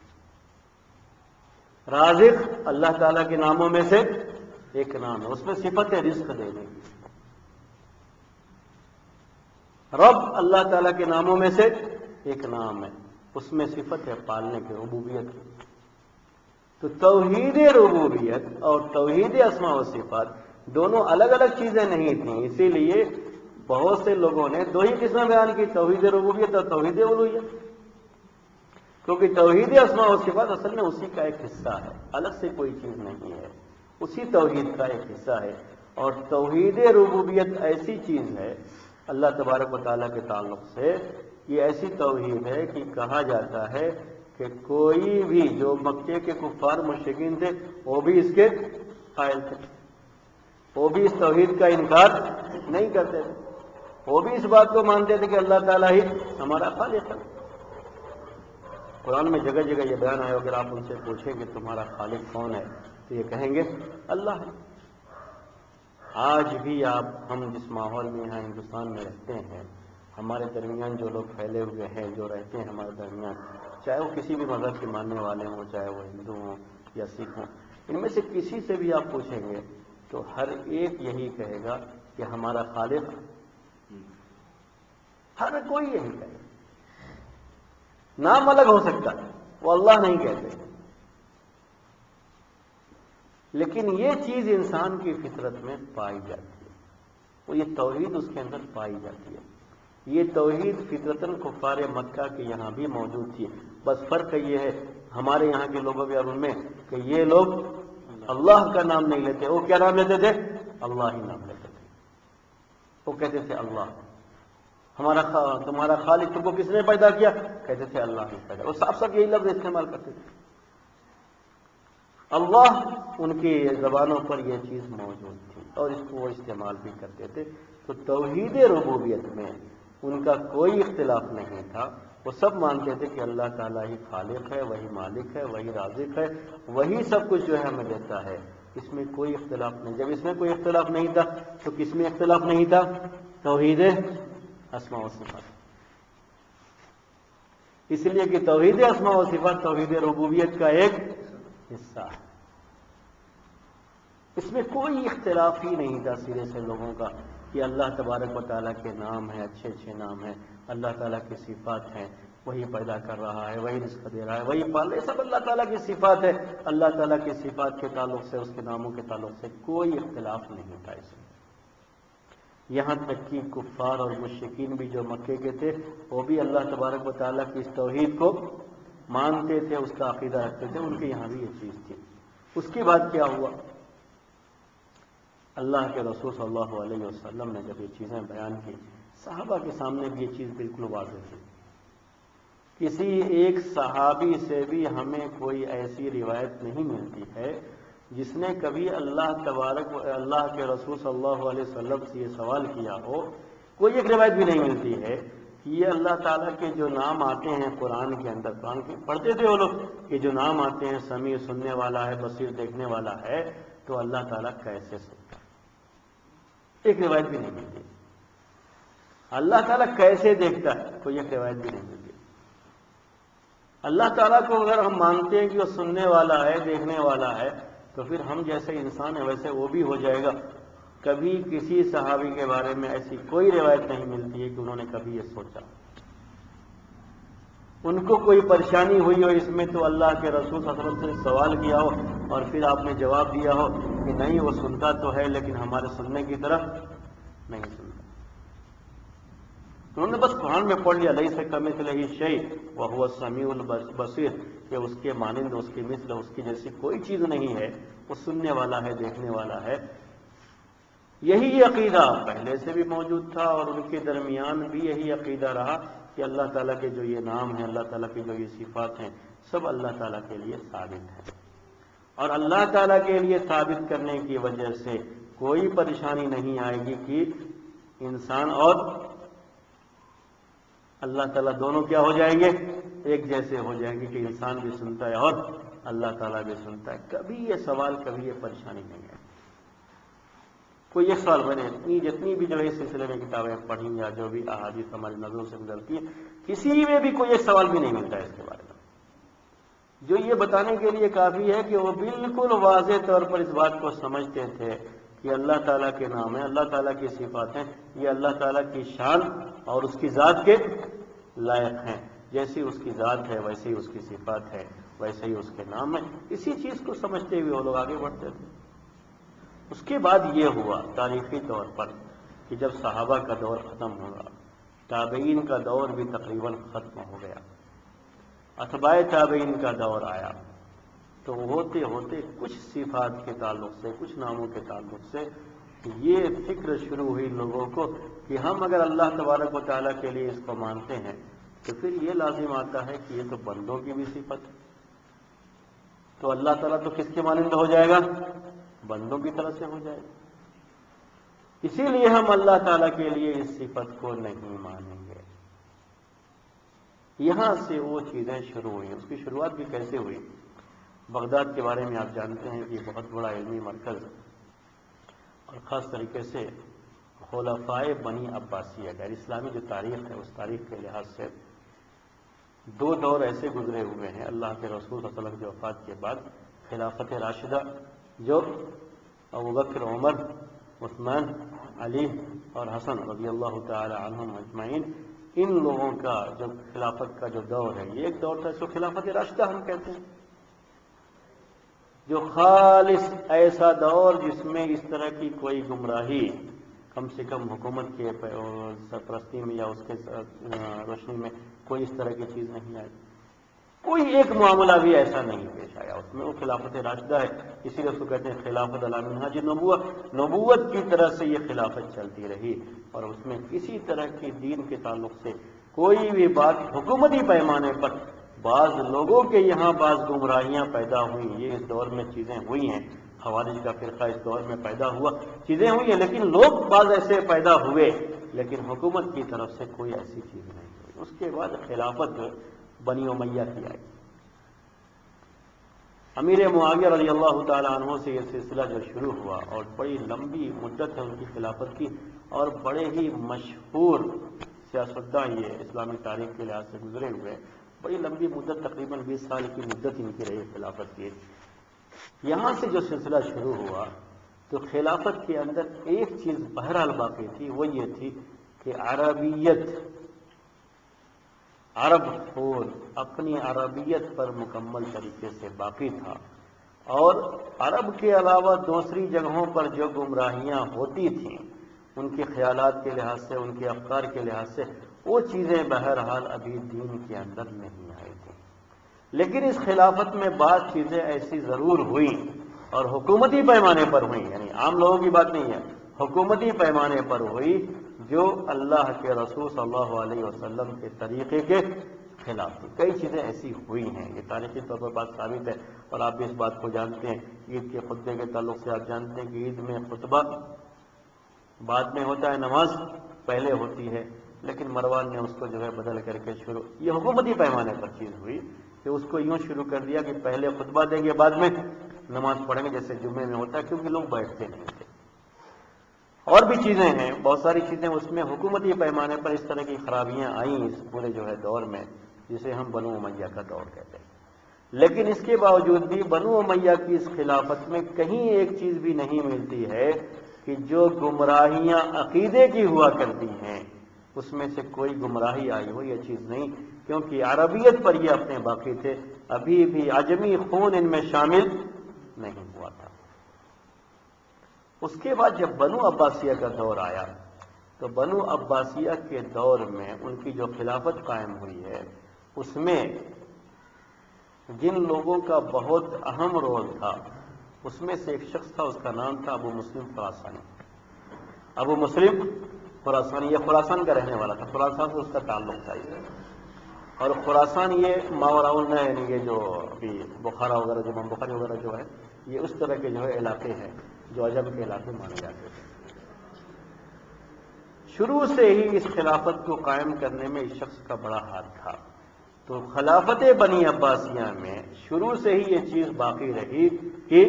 رازق اللہ تعالیٰ کے ناموں میں سے ایک نام ہے، اس میں صفت رزق دینے کی۔ رب اللہ تعالیٰ کے ناموں میں سے ایک نام ہے، اس میں صفت ہے پالنے کی، ربوبیت کی۔ تو توحید ربوبیت اور توحید اسماء و صفات دونوں الگ الگ چیزیں نہیں تھیں، اسی لیے بہت سے لوگوں نے 2 ہی قسمیں بیان کی، توحید ربوبیت اور توحید الوہیت، کیونکہ توحید اسماء و صفات اصل میں اسی کا ایک حصہ ہے، الگ سے کوئی چیز نہیں ہے، اسی توحید کا ایک حصہ ہے۔ اور توحید ربوبیت ایسی چیز ہے اللہ تبارک و تعالیٰ کے تعلق سے، یہ ایسی توحید ہے کہ کہا جاتا ہے کہ کوئی بھی جو مکے کے کفار مشرکین تھے وہ بھی اس کے قائل تھے، وہ بھی اس توحید کا انکار نہیں کرتے تھے، وہ بھی اس بات کو مانتے تھے کہ اللہ تعالیٰ ہی ہمارا خالق ہے۔ قرآن میں جگہ جگہ یہ بیان ہے، اگر آپ ان سے پوچھیں کہ تمہارا خالق کون ہے تو یہ کہیں گے اللہ ہے۔ آج بھی ہم جس ماحول میں یہاں ہندوستان میں رہتے ہیں، ہمارے درمیان جو لوگ پھیلے ہوئے ہیں، جو رہتے ہیں ہمارے درمیان، چاہے وہ کسی بھی مذہب کے ماننے والے ہوں، چاہے وہ ہندو ہوں یا سکھ ہوں، ان میں سے کسی سے بھی آپ پوچھیں گے تو ہر ایک یہی کہے گا کہ ہمارا خالق، ہر کوئی یہی کہے گا۔ نام الگ ہو سکتا ہے، وہ اللہ نہیں کہتے، لیکن یہ چیز انسان کی فطرت میں پائی جاتی ہے، وہ یہ توحید اس کے اندر پائی جاتی ہے۔ یہ توحید فطرتاً کفار مکہ کے یہاں بھی موجود تھی، بس فرق یہ ہے ہمارے یہاں کے لوگوں میں اور ان میں کہ یہ لوگ اللہ کا نام نہیں لیتے، وہ کیا نام لیتے تھے؟ اللہ ہی نام لیتے تھے۔ وہ کہتے تھے اللہ تمہارا خالق تم کو کس نے پیدا کیا؟ کہتے تھے اللہ نے پیدا۔ وہ صاف صاف یہی لفظ استعمال کرتے تھے۔ اللہ ان کی زبانوں پر یہ چیز موجود تھی اور اس کو وہ استعمال بھی کرتے تھے۔ تو توحید ربوبیت میں ان کا کوئی اختلاف نہیں تھا، وہ سب مانتے تھے کہ اللہ تعالیٰ ہی خالق ہے، وہی مالک ہے، وہی رازق ہے، وہی سب کچھ جو ہے ہمیں دیتا ہے، اس میں کوئی اختلاف نہیں۔ جب اس میں کوئی اختلاف نہیں تھا تو کس میں اختلاف نہیں تھا؟ توحید اسماء و صفات۔ اس لیے کہ توحید اسماء و صفات توحید ربوبیت کا ایک حصہ ہے۔ اس میں کوئی اختلاف ہی نہیں تھا سرے سے لوگوں کا کہ اللہ تبارک و تعالیٰ کے نام ہیں، اچھے اچھے نام ہیں، اللہ تعالیٰ کی صفات ہیں، وہی پیدا کر رہا ہے، وہی رزق دے رہا ہے، وہی پال، یہ سب اللہ تعالیٰ کی صفات ہے۔ اللہ تعالیٰ کی صفات کے تعلق سے، اس کے ناموں کے تعلق سے کوئی اختلاف نہیں تھا اس میں۔ یہاں تک کہ کفار اور مشرکین بھی جو مکے کے تھے وہ بھی اللہ تبارک و تعالیٰ کی اس توحید کو مانتے تھے، اس کا عقیدہ رکھتے تھے، ان کے یہاں بھی یہ چیز تھی۔ اس کے بعد کیا ہوا؟ اللہ کے رسول صلی اللہ علیہ وسلم نے جب یہ چیزیں بیان کی، صحابہ کے سامنے بھی یہ چیز بالکل واضح تھی۔ کسی ایک صحابی سے بھی ہمیں کوئی ایسی روایت نہیں ملتی ہے جس نے کبھی اللہ کے رسول صلی اللہ علیہ وسلم سے یہ سوال کیا ہو، کوئی ایک روایت بھی نہیں ملتی ہے کہ یہ اللہ تعالیٰ کے جو نام آتے ہیں قرآن کے اندر، قرآن کے پڑھتے تھے وہ لوگ کہ جو نام آتے ہیں سمیع سننے والا ہے، بصیر دیکھنے والا ہے، تو اللہ تعالیٰ کیسے سنتا ہے؟ ایک روایت بھی نہیں ملتی۔ اللہ تعالیٰ کیسے دیکھتا ہے؟ کوئی ایک روایت بھی نہیں ملتی۔ اللہ تعالیٰ کو اگر ہم مانتے ہیں کہ وہ سننے والا ہے، دیکھنے والا ہے، تو پھر ہم جیسے انسان ہیں ویسے وہ بھی ہو جائے گا۔ کبھی کسی صحابی کے بارے میں ایسی کوئی روایت نہیں ملتی ہے کہ انہوں نے کبھی یہ سوچا، ان کو کوئی پریشانی ہوئی ہو اس میں تو اللہ کے رسول صلی اللہ علیہ وسلم سے سوال کیا ہو اور پھر آپ نے جواب دیا ہو کہ نہیں، وہ سنتا تو ہے لیکن ہمارے سننے کی طرف نہیں سنتا۔ انہوں نے بس قرآن میں پڑھ لیا لیس کمثلہ شیء وہو السمیع البصیر، کہ اس کے مانند، اس کی مثل، اس کی جیسی کوئی چیز نہیں ہے، وہ سننے والا ہے، دیکھنے والا ہے۔ یہی عقیدہ پہلے سے بھی موجود تھا اور ان کے درمیان بھی یہی عقیدہ رہا کہ اللہ تعالیٰ کے جو یہ نام ہیں، اللہ تعالیٰ کی جو یہ صفات ہیں، سب اللہ تعالیٰ کے لیے ثابت ہے، اور اللہ تعالیٰ کے لیے ثابت کرنے کی وجہ سے کوئی پریشانی نہیں آئے گی کہ انسان اور اللہ تعالیٰ دونوں کیا ہو جائیں گے؟ ایک جیسے ہو جائیں گے کہ انسان بھی سنتا ہے اور اللہ تعالیٰ بھی سنتا ہے۔ کبھی یہ سوال، کبھی یہ پریشانی نہیں ہے۔ کوئی ایک سوال بنے، جتنی بھی جو ہے اس سلسلے میں کتابیں پڑھی یا جو بھی احادیث ہماری نظروں سے گزرتی ہے، کسی میں بھی کوئی ایک سوال بھی نہیں ملتا ہے اس کے بارے میں، جو یہ بتانے کے لیے کافی ہے کہ وہ بالکل واضح طور پر اس بات کو سمجھتے تھے کہ اللہ تعالیٰ کے نام ہے، اللہ تعالیٰ کی صفات ہیں، یہ اللہ تعالیٰ کی شان اور اس کی ذات کے لائق ہیں۔ جیسی اس کی ذات ہے ویسے ہی اس کی صفات ہے، ویسے ہی اس کے نام ہے۔ اسی چیز کو سمجھتے ہوئے وہ لوگ آگے بڑھتے تھے۔ اس کے بعد یہ ہوا تاریخی طور پر کہ جب صحابہ کا دور ختم ہوگا، تابعین کا دور بھی تقریباً ختم ہو گیا، اتباع تابعین کا دور آیا، تو ہوتے ہوتے کچھ صفات کے تعلق سے، کچھ ناموں کے تعلق سے یہ فکر شروع ہوئی لوگوں کو کہ ہم اگر اللہ تبارک و تعالیٰ کے لیے اس کو مانتے ہیں تو پھر یہ لازم آتا ہے کہ یہ تو بندوں کی بھی صفت ہے، تو اللہ تعالیٰ تو کس کے مانند ہو جائے گا؟ بندوں کی طرف سے ہو جائے گا۔ اسی لیے ہم اللہ تعالیٰ کے لیے اس صفت کو نہیں مانیں گے۔ یہاں سے وہ چیزیں شروع ہوئی۔ اس کی شروعات بھی کیسے ہوئی؟ بغداد کے بارے میں آپ جانتے ہیں کہ یہ بہت بڑا علمی مرکز اور خاص طریقے سے خلفائے بنی عباسیہ، غیر اسلامی جو تاریخ ہے اس تاریخ کے لحاظ سے دو دور ایسے گزرے ہوئے ہیں اللہ کے رسول صلی اللہ علیہ وسلم کی وفات کے بعد۔ خلافت راشدہ جو ابوبکر، عمر، عثمان، علی اور حسن رضی اللہ تعالی عنہم اجمعین، ان لوگوں کا جو خلافت کا جو دور ہے، یہ ایک دور تھا اس کو خلافت راشدہ ہم کہتے ہیں، جو خالص ایسا دور جس میں اس طرح کی کوئی گمراہی کم سے کم حکومت کے سرپرستی میں یا اس کے روشنی میں کوئی اس طرح کی چیز نہیں آئی، کوئی ایک معاملہ بھی ایسا نہیں پیش آیا اس میں، وہ خلافت راشدہ ہے۔ اسی لیے اس کو کہتے ہیں خلافت علی منہاج نبوت، نبوت کی طرح سے یہ خلافت چلتی رہی اور اس میں کسی طرح کی دین کے تعلق سے کوئی بھی بات حکومتی پیمانے پر بعض لوگوں کے یہاں بعض گمراہیاں پیدا ہوئیں، یہ اس دور میں چیزیں ہوئی ہیں، خوارج کا فرقہ اس دور میں پیدا ہوا، چیزیں ہوئی ہیں، لیکن لوگ بعض ایسے پیدا ہوئے، لیکن حکومت کی طرف سے کوئی ایسی چیز نہیں ہوئی۔ اس کے بعد خلافت بنی امیہ کی آئی، امیر معاویہ رضی اللہ تعالی عنہ سے یہ سلسلہ جو شروع ہوا اور بڑی لمبی مدت ہے ان کی خلافت کی، اور بڑے ہی مشہور سیاستداں یہ اسلامی تاریخ کے لحاظ سے گزرے ہوئے، بڑی لمبی مدت تقریباً 20 سال کی مدت ان کی رہی خلافت کی۔ یہاں سے جو سلسلہ شروع ہوا تو خلافت کے اندر ایک چیز بہرحال باقی تھی، وہ یہ تھی کہ عربیت، عرب خون اپنی عربیت پر مکمل طریقے سے باقی تھا، اور عرب کے علاوہ دوسری جگہوں پر جو گمراہیاں ہوتی تھیں ان کے خیالات کے لحاظ سے، ان کے افکار کے لحاظ سے، وہ چیزیں بہرحال ابھی دین کے اندر نہیں آئی تھیں۔ لیکن اس خلافت میں بعض چیزیں ایسی ضرور ہوئیں، اور حکومتی پیمانے پر ہوئیں، یعنی عام لوگوں کی بات نہیں ہے، حکومتی پیمانے پر ہوئی، جو اللہ کے رسول صلی اللہ علیہ وسلم کے طریقے کے خلاف تھی۔ کئی چیزیں ایسی ہوئی ہیں، یہ تاریخی طور پر بات ثابت ہے، اور آپ بھی اس بات کو جانتے ہیں۔ عید کے خطبے کے تعلق سے آپ جانتے ہیں کہ عید میں خطبہ بعد میں ہوتا ہے، نماز پہلے ہوتی ہے، لیکن مروان نے اس کو جو ہے بدل کر کے شروع، یہ حکومتی پیمانے پر چیز ہوئی کہ اس کو یوں شروع کر دیا کہ پہلے خطبہ دیں گے، بعد میں نماز پڑھیں گے، جیسے جمعے میں ہوتا ہے، کیونکہ لوگ بیٹھتے نہیں تھے۔ اور بھی چیزیں ہیں، بہت ساری چیزیں اس میں حکومتی پیمانے پر اس طرح کی خرابیاں آئیں اس پورے جو ہے دور میں، جسے ہم بنو امیہ کا دور کہتے ہیں۔ لیکن اس کے باوجود بھی بنو امیہ کی اس خلافت میں کہیں ایک چیز بھی نہیں ملتی ہے کہ جو گمراہیاں عقیدے کی ہوا کرتی ہیں اس میں سے کوئی گمراہی آئی ہو، یہ چیز نہیں، کیونکہ عربیت پر یہ اپنے باقی تھے، ابھی بھی عجمی خون ان میں شامل نہیں ہوا تھا۔ اس کے بعد جب بنو عباسیہ کا دور آیا تو بنو عباسیہ کے دور میں ان کی جو خلافت قائم ہوئی ہے، اس میں جن لوگوں کا بہت اہم رول تھا اس میں سے ایک شخص تھا، اس کا نام تھا ابو مسلم خراسانی۔ ابو مسلم خراسانی، یہ خراسان کا رہنے والا تھا، خراسان سے اس کا تعلق تھا یہ، اور خراسان یہ ماوراء، یعنی یہ جو ابھی بخارا وغیرہ، جو امام بخاری وغیرہ جو ہے، یہ اس طرح کے جو ہے علاقے ہیں جو عجم کے علاقے مانے جاتے تھے۔ شروع سے ہی اس خلافت کو قائم کرنے میں اس شخص کا بڑا ہاتھ تھا، تو خلافت بنی عباسیہ میں شروع سے ہی یہ چیز باقی رہی کہ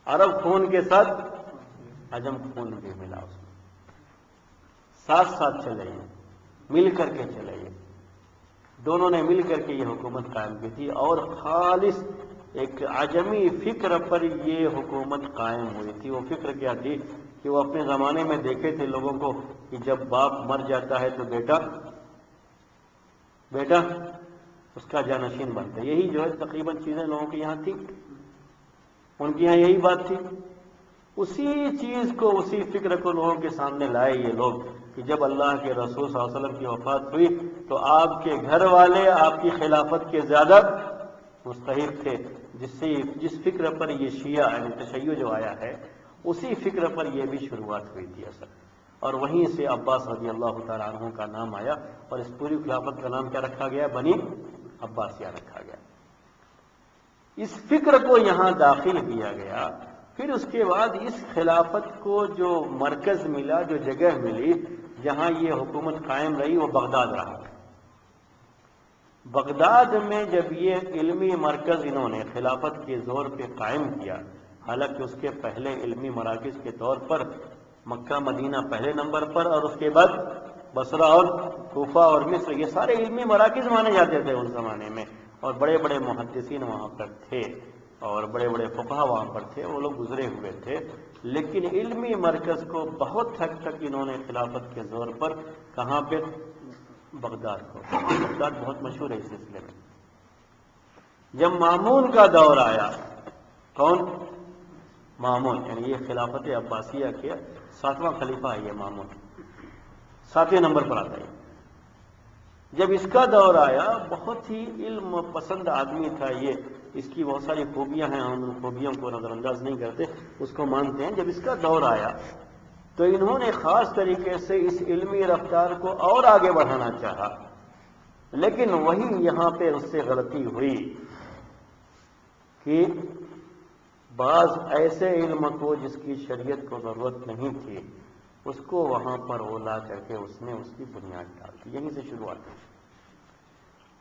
عرب خون کے ساتھ عجم خون بھی ملا، اس میں ساتھ ساتھ چلے، مل کر کے چلے، دونوں نے مل کر کے یہ حکومت قائم کی تھی، اور خالص ایک عجمی فکر پر یہ حکومت قائم ہوئی تھی۔ وہ فکر کیا تھی کہ وہ اپنے زمانے میں دیکھے تھے لوگوں کو کہ جب باپ مر جاتا ہے تو بیٹا اس کا جانشین بنتا ہے، یہی جو ہے تقریباً چیزیں لوگوں کے یہاں تھی، ان کے یہاں یہی بات تھی۔ اسی چیز کو، اسی فکر کو لوگوں کے سامنے لائے یہ لوگ کہ جب اللہ کے رسول صلی اللہ علیہ وسلم کی وفات ہوئی تو آپ کے گھر والے آپ کی خلافت کے زیادہ مستحق تھے، جس فکر پر یہ شیعہ یعنی تشیع جو آیا ہے، اسی فکر پر یہ بھی شروعات ہوئی تھی اصل، اور وہیں سے عباس رضی اللہ تعالیٰ عنہ کا نام آیا، اور اس پوری خلافت کا نام کیا رکھا گیا؟ بنی عباسیہ رکھا گیا۔ اس فکر کو یہاں داخل کیا گیا، پھر اس کے بعد اس خلافت کو جو مرکز ملا، جو جگہ ملی جہاں یہ حکومت قائم رہی، وہ بغداد رہا۔ بغداد میں جب یہ علمی مرکز انہوں نے خلافت کے زور پہ قائم کیا، حالانکہ اس کے پہلے علمی مراکز کے طور پر مکہ مدینہ پہلے نمبر پر، اور اس کے بعد بصرہ اور کوفہ اور مصر، یہ سارے علمی مراکز مانے جاتے تھے اس زمانے میں، اور بڑے بڑے محدثین وہاں پر تھے اور بڑے بڑے فقہا وہاں پر تھے، وہ لوگ گزرے ہوئے تھے، لیکن علمی مرکز کو بہت حد تک انہوں نے خلافت کے زور پر کہاں پہ؟ بغداد کو۔ بغداد بہت مشہور ہے اس سلسلے میں۔ جب مامون کا دور آیا، کون؟ مامون، یعنی یہ خلافت عباسیہ کے 7واں خلیفہ ہے، یہ مامون 7ویں نمبر پر آتا ہے۔ جب اس کا دور آیا، بہت ہی علم پسند آدمی تھا یہ، اس کی بہت ساری خوبیاں ہیں، ہم ان خوبیوں کو نظر انداز نہیں کرتے، اس کو مانتے ہیں۔ جب اس کا دور آیا تو انہوں نے خاص طریقے سے اس علمی رفتار کو اور آگے بڑھانا چاہا، لیکن وہی یہاں پہ اس سے غلطی ہوئی کہ بعض ایسے علم کو جس کی شریعت کو ضرورت نہیں تھی، اس کو وہاں پر وہ لا کر کے اس نے اس کی بنیاد ڈال دی۔ یہیں سے شروعات ہوئی۔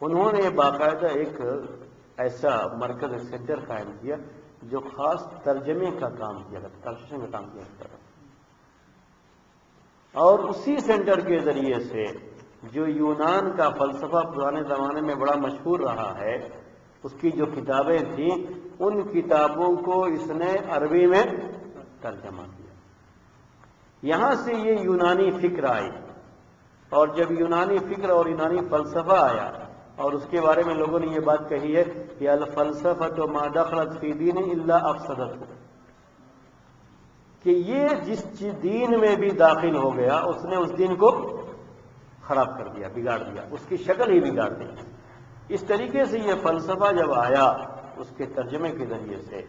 انہوں نے باقاعدہ ایک ایسا مرکز سینٹر قائم کیا جو خاص ترجمے کا کام کیا کرتا، ٹرانسلیشن کا کام کیا کرتا، اور اسی سینٹر کے ذریعے سے جو یونان کا فلسفہ پرانے زمانے میں بڑا مشہور رہا ہے، اس کی جو کتابیں تھیں ان کتابوں کو اس نے عربی میں ترجمہ کیا. یہاں سے یہ یونانی فکر آئی، اور جب یونانی فکر اور یونانی فلسفہ آیا اور اس کے بارے میں لوگوں نے یہ بات کہی ہے کہ الفلسفۃ ما دخلت فی دین الا افسدته، کہ یہ جس دین میں بھی داخل ہو گیا اس نے اس دین کو خراب کر دیا، بگاڑ دیا، اس کی شکل ہی بگاڑ دی. اس طریقے سے یہ فلسفہ جب آیا اس کے ترجمے کے ذریعے سے،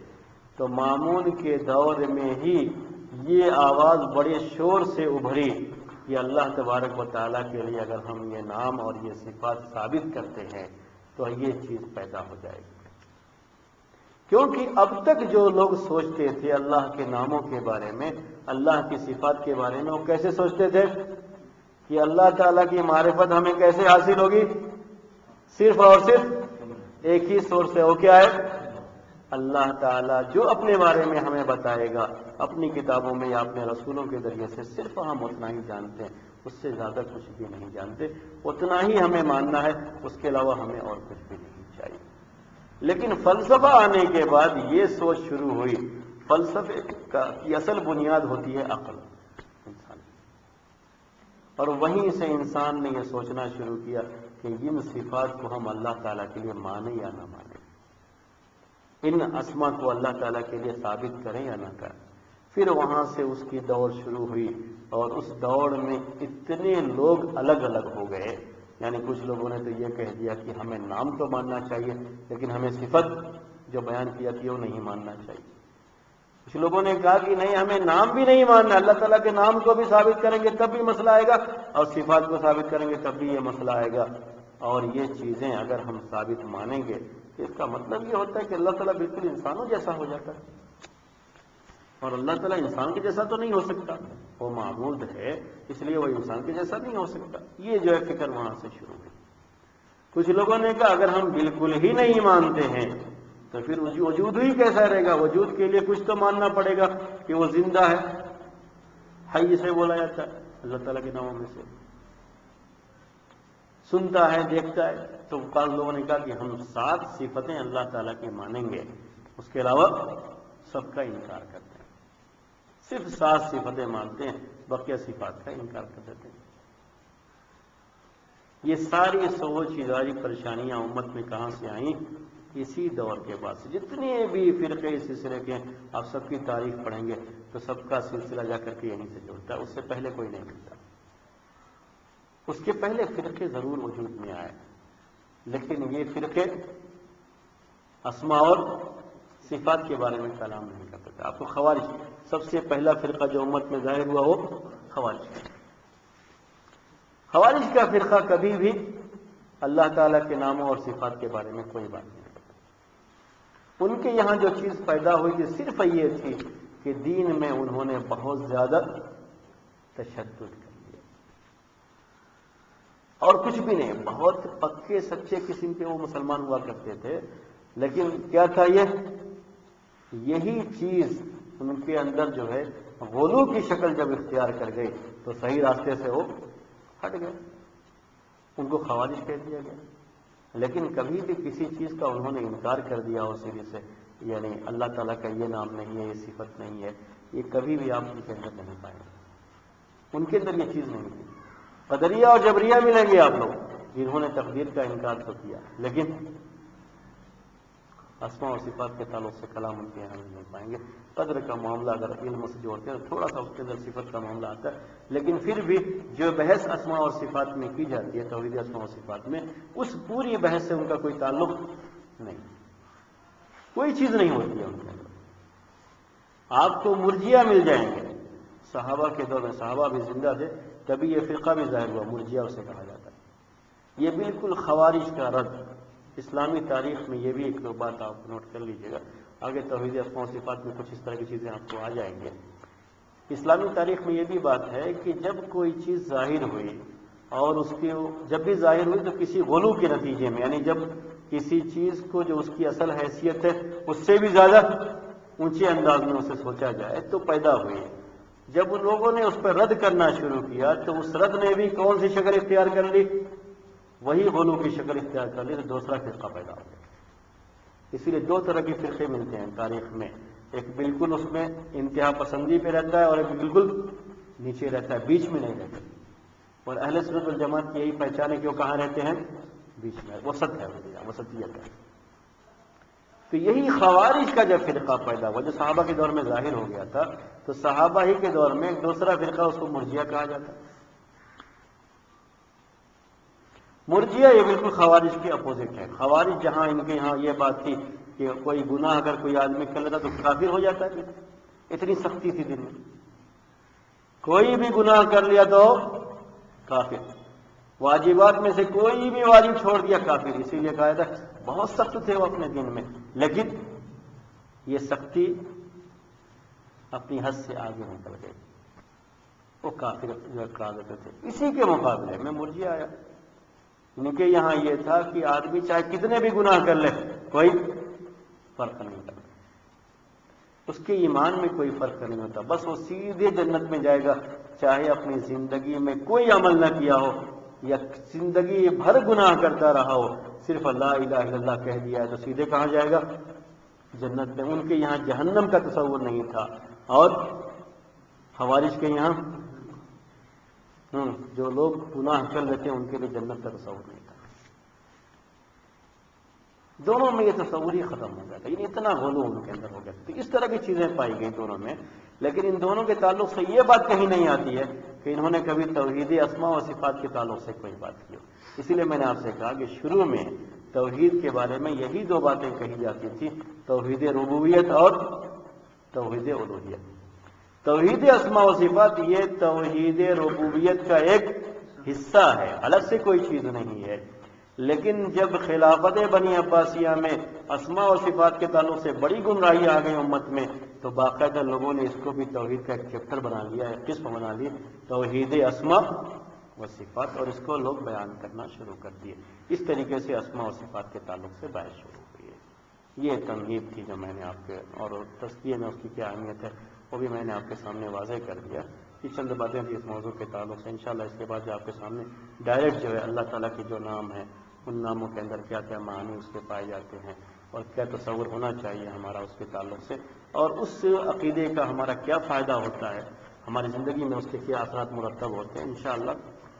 تو مامون کے دور میں ہی یہ آواز بڑے شور سے ابھری کہ اللہ تبارک و تعالیٰ کے لیے اگر ہم یہ نام اور یہ صفات ثابت کرتے ہیں تو یہ چیز پیدا ہو جائے گی. کیونکہ اب تک جو لوگ سوچتے تھے اللہ کے ناموں کے بارے میں، اللہ کی صفات کے بارے میں، وہ کیسے سوچتے تھے کہ اللہ تعالیٰ کی معرفت ہمیں کیسے حاصل ہوگی؟ صرف اور صرف ایک ہی سورس ہے، وہ کیا ہے؟ اللہ تعالیٰ جو اپنے بارے میں ہمیں بتائے گا اپنی کتابوں میں یا اپنے رسولوں کے ذریعے سے، صرف ہم اتنا ہی جانتے ہیں، اس سے زیادہ کچھ بھی نہیں جانتے، اتنا ہی ہمیں ماننا ہے، اس کے علاوہ ہمیں اور کچھ بھی نہیں چاہیے. لیکن فلسفہ آنے کے بعد یہ سوچ شروع ہوئی. فلسفے کی اصل بنیاد ہوتی ہے عقل انسان، اور وہیں سے انسان نے یہ سوچنا شروع کیا کہ ان صفات کو ہم اللہ تعالیٰ کے لیے مانیں یا نہ مانیں، ان اسما کو اللہ تعالیٰ کے لیے ثابت کریں یا نہ کریں. پھر وہاں سے اس کی دوڑ شروع ہوئی، اور اس دوڑ میں اتنے لوگ الگ الگ ہو گئے. یعنی کچھ لوگوں نے تو یہ کہہ دیا کہ ہمیں نام تو ماننا چاہیے لیکن ہمیں صفت جو بیان کیا کہ وہ نہیں ماننا چاہیے. کچھ لوگوں نے کہا کہ نہیں، ہمیں نام بھی نہیں ماننا، اللہ تعالیٰ کے نام کو بھی ثابت کریں گے تب بھی مسئلہ آئے گا، اور صفات کو ثابت کریں گے تب بھی یہ مسئلہ آئے گا. اور یہ چیزیں اگر ہم ثابت مانیں گے تو اس کا مطلب یہ ہوتا ہے کہ اللہ تعالیٰ بالکل انسانوں جیسا ہو جاتا ہے، اور اللہ تعالیٰ انسان کے جیسا تو نہیں ہو سکتا، وہ معبود ہے اس لیے وہ انسان کے جیسا نہیں ہو سکتا. یہ جو ہے فکر وہاں سے شروع ہوئی. کچھ لوگوں نے کہا اگر ہم بالکل ہی نہیں مانتے ہیں تو پھر وجود ہی کیسا رہے گا؟ وجود کے لیے کچھ تو ماننا پڑے گا کہ وہ زندہ ہے. حی سے بولا جاتا ہے اللہ تعالیٰ کے ناموں میں سے، سنتا ہے، دیکھتا ہے. تو بعض لوگوں نے کہا کہ ہم 7 صفتیں اللہ تعالیٰ کی مانیں گے، اس کے علاوہ سب کا انکار کرتے ہیں. صرف 7 صفتیں مانتے ہیں، بقیہ صفات کا انکار کر دیتے ہیں. یہ ساری سوچ اداری پریشانیاں امت میں کہاں سے آئیں؟ اسی دور کے بعد سے. جتنے بھی فرقے اس سلسلے کے ہیں آپ سب کی تاریخ پڑھیں گے تو سب کا سلسلہ جا کر کے یہیں سے جڑتا ہے، اس سے پہلے کوئی نہیں ملتا. اس کے پہلے فرقے ضرور وجود میں آئے، لیکن یہ فرقے اسماء اور صفات کے بارے میں کلام نہیں کرتے تھے. آپ کو خوارج سب سے پہلا فرقہ جو امت میں ظاہر ہوا وہ خوارج. خوارج کا فرقہ کبھی بھی اللہ تعالیٰ کے ناموں اور صفات کے بارے میں کوئی بات نہیں کرتا. ان کے یہاں جو چیز پیدا ہوئی تھی صرف یہ تھی کہ دین میں انہوں نے بہت زیادہ تشدد کر دیا، اور کچھ بھی نہیں. بہت پکے سچے قسم کے وہ مسلمان ہوا کرتے تھے، لیکن کیا تھا یہی چیز ان کے اندر جو ہے غلو کی شکل جب اختیار کر گئی تو صحیح راستے سے وہ ہٹ گئے، ان کو خوارج کہہ دیا گیا. لیکن کبھی بھی کسی چیز کا انہوں نے انکار کر دیا اور سرے سے، یعنی اللہ تعالیٰ کا یہ نام نہیں ہے، یہ صفت نہیں ہے، یہ کبھی بھی آپ ان کے اندر نہیں پائیں گے. ان کے اندر یہ چیز نہیں تھی. قدریہ اور جبریہ ملیں گے آپ لوگ جنہوں نے تقدیر کا انکار تو کیا، لیکن اسماء اور صفات کے تعلق سے کلام ان کے یہاں نہیں پائیں گے. قدر کا معاملہ اگر علم سے جوڑتے ہیں تو تھوڑا سا اس کے اندر صفت کا معاملہ آتا ہے، لیکن پھر بھی جو بحث اسماء اور صفات میں کی جاتی ہے، توحید اسماء اور صفات میں، اس پوری بحث سے ان کا کوئی تعلق نہیں، کوئی چیز نہیں ہوتی ہے ان کے اندر. آپ کو مرجیہ مل جائیں گے. صحابہ کے دور میں صحابہ بھی زندہ تھے تبھی یہ فرقہ بھی ظاہر ہوا، مرجیہ اسے کہا جاتا ہے. یہ بالکل خوارج کا رد. اسلامی تاریخ میں یہ بھی ایک دو بات آپ نوٹ کر لیجئے گا، آگے توحید اسماء و صفات میں کچھ اس طرح کی چیزیں آپ کو آ جائیں گے. اسلامی تاریخ میں یہ بھی بات ہے کہ جب کوئی چیز ظاہر ہوئی اور اس کی جب بھی ظاہر ہوئی تو کسی غلو کے نتیجے میں، یعنی جب کسی چیز کو جو اس کی اصل حیثیت ہے اس سے بھی زیادہ اونچے انداز میں اسے سوچا جائے تو پیدا ہوئی. جب ان لوگوں نے اس پر رد کرنا شروع کیا تو اس رد نے بھی کون سی شکل اختیار کر لی؟ وہی غلو کی شکل اختیار کر لی، تو دوسرا فرقہ پیدا ہو گیا. اسی لیے دو طرح کے فرقے ملتے ہیں تاریخ میں، ایک بالکل اس میں انتہا پسندی پہ رہتا ہے اور ایک بالکل نیچے رہتا ہے، بیچ میں نہیں رہتا. اور اہل سنت والجماعت کی یہی پہچان ہے کہ وہ کہاں رہتے ہیں؟ بیچ میں، وسط ہے، وسطیت ہے. تو یہی خوارج کا جب فرقہ پیدا ہوا جو صحابہ کے دور میں ظاہر ہو گیا تھا، تو صحابہ ہی کے دور میں ایک دوسرا فرقہ، اس کو مرجیہ کہا جاتا ہے. مرجیہ یہ بالکل خوارج کے اپوزٹ ہے. خوارج جہاں ان کے یہاں یہ بات تھی کہ کوئی گناہ اگر کوئی آدمی کر لیتا تو کافر ہو جاتا ہے، اتنی سختی تھی دن میں، کوئی بھی گناہ کر لیا تو کافر، واجبات میں سے کوئی بھی واجب چھوڑ دیا کافر. اسی لیے کہا تھا بہت سخت تھے وہ اپنے دین میں، لیکن یہ سختی اپنی حد سے آگے نکل گئی، وہ کافر جو قرار دیتے تھے. اسی کے مقابلے میں مرجیہ آیا، ان کے یہاں یہ تھا کہ آدمی چاہے کتنے بھی گناہ کر لے کوئی فرق نہیں کرتا، اس کے ایمان میں کوئی فرق نہیں ہوتا، بس وہ سیدھے جنت میں جائے گا، چاہے اپنی زندگی میں کوئی عمل نہ کیا ہو یا زندگی بھر گناہ کرتا رہا ہو، صرف لا الہ الا اللہ کہہ دیا ہے تو سیدھے کہاں جائے گا؟ جنت میں. ان کے یہاں جہنم کا تصور نہیں تھا، اور خوارج کے یہاں جو لوگ گناہ کر لیتے ہیں ان کے لیے جنت کا تصور نہیں تھا. دونوں میں یہ تصور ہی ختم ہو گیا تھا، یعنی اتنا غلو ان کے اندر ہو گیا. تو اس طرح کی چیزیں پائی گئی دونوں میں، لیکن ان دونوں کے تعلق سے یہ بات کہیں نہیں آتی ہے کہ انہوں نے کبھی توحید اسماء و صفات کے تعلق سے کوئی بات کی ہو. اسی لیے میں نے آپ سے کہا کہ شروع میں توحید کے بارے میں یہی دو باتیں کہی جاتی تھی، توحید ربوبیت اور توحید الوہیت. توحید اسماء و صفات یہ توحید ربوبیت کا ایک حصہ ہے، الگ سے کوئی چیز نہیں ہے. لیکن جب خلافت بنی عباسیہ میں اسماء و صفات کے تعلق سے بڑی گمراہی آ گئی امت میں، تو باقاعدہ لوگوں نے اس کو بھی توحید کا ایک چیپٹر بنا لیا، ایک قسم بنا لی، توحید اسماء و صفات، اور اس کو لوگ بیان کرنا شروع کر دیے. اس طریقے سے اسماء و صفات کے تعلق سے بحث شروع ہوئی ہے. یہ تمہید تھی جو میں نے آپ کے، اور تزکیے میں اس کی کیا اہمیت ہے وہ بھی میں نے آپ کے سامنے واضح کر دیا. یہ چند باتیں تھیں اس موضوع کے تعلق سے. انشاءاللہ اس کے بعد جو آپ کے سامنے ڈائریکٹ جو ہے اللہ تعالیٰ کے جو نام ہیں ان ناموں کے اندر کیا کیا معانی اس کے پائے جاتے ہیں اور کیا تصور ہونا چاہیے ہمارا اس کے تعلق سے، اور اس عقیدے کا ہمارا کیا فائدہ ہوتا ہے ہماری زندگی میں، اس کے کیا اثرات مرتب ہوتے ہیں، انشاءاللہ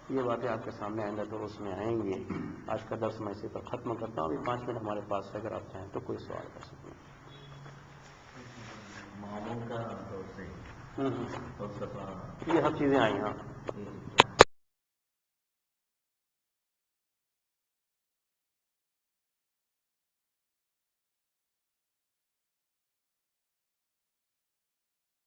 یہ باتیں آپ کے سامنے آئندہ دروس میں آئیں گی. آج کا درس میں اسی پر ختم کرتا ہوں. ابھی 5 منٹ ہمارے پاس ہے، اگر آپ چاہیں تو کوئی سوال کر سکتے ہیں. معمول کا یہ سب چیزیں آئی. ہاں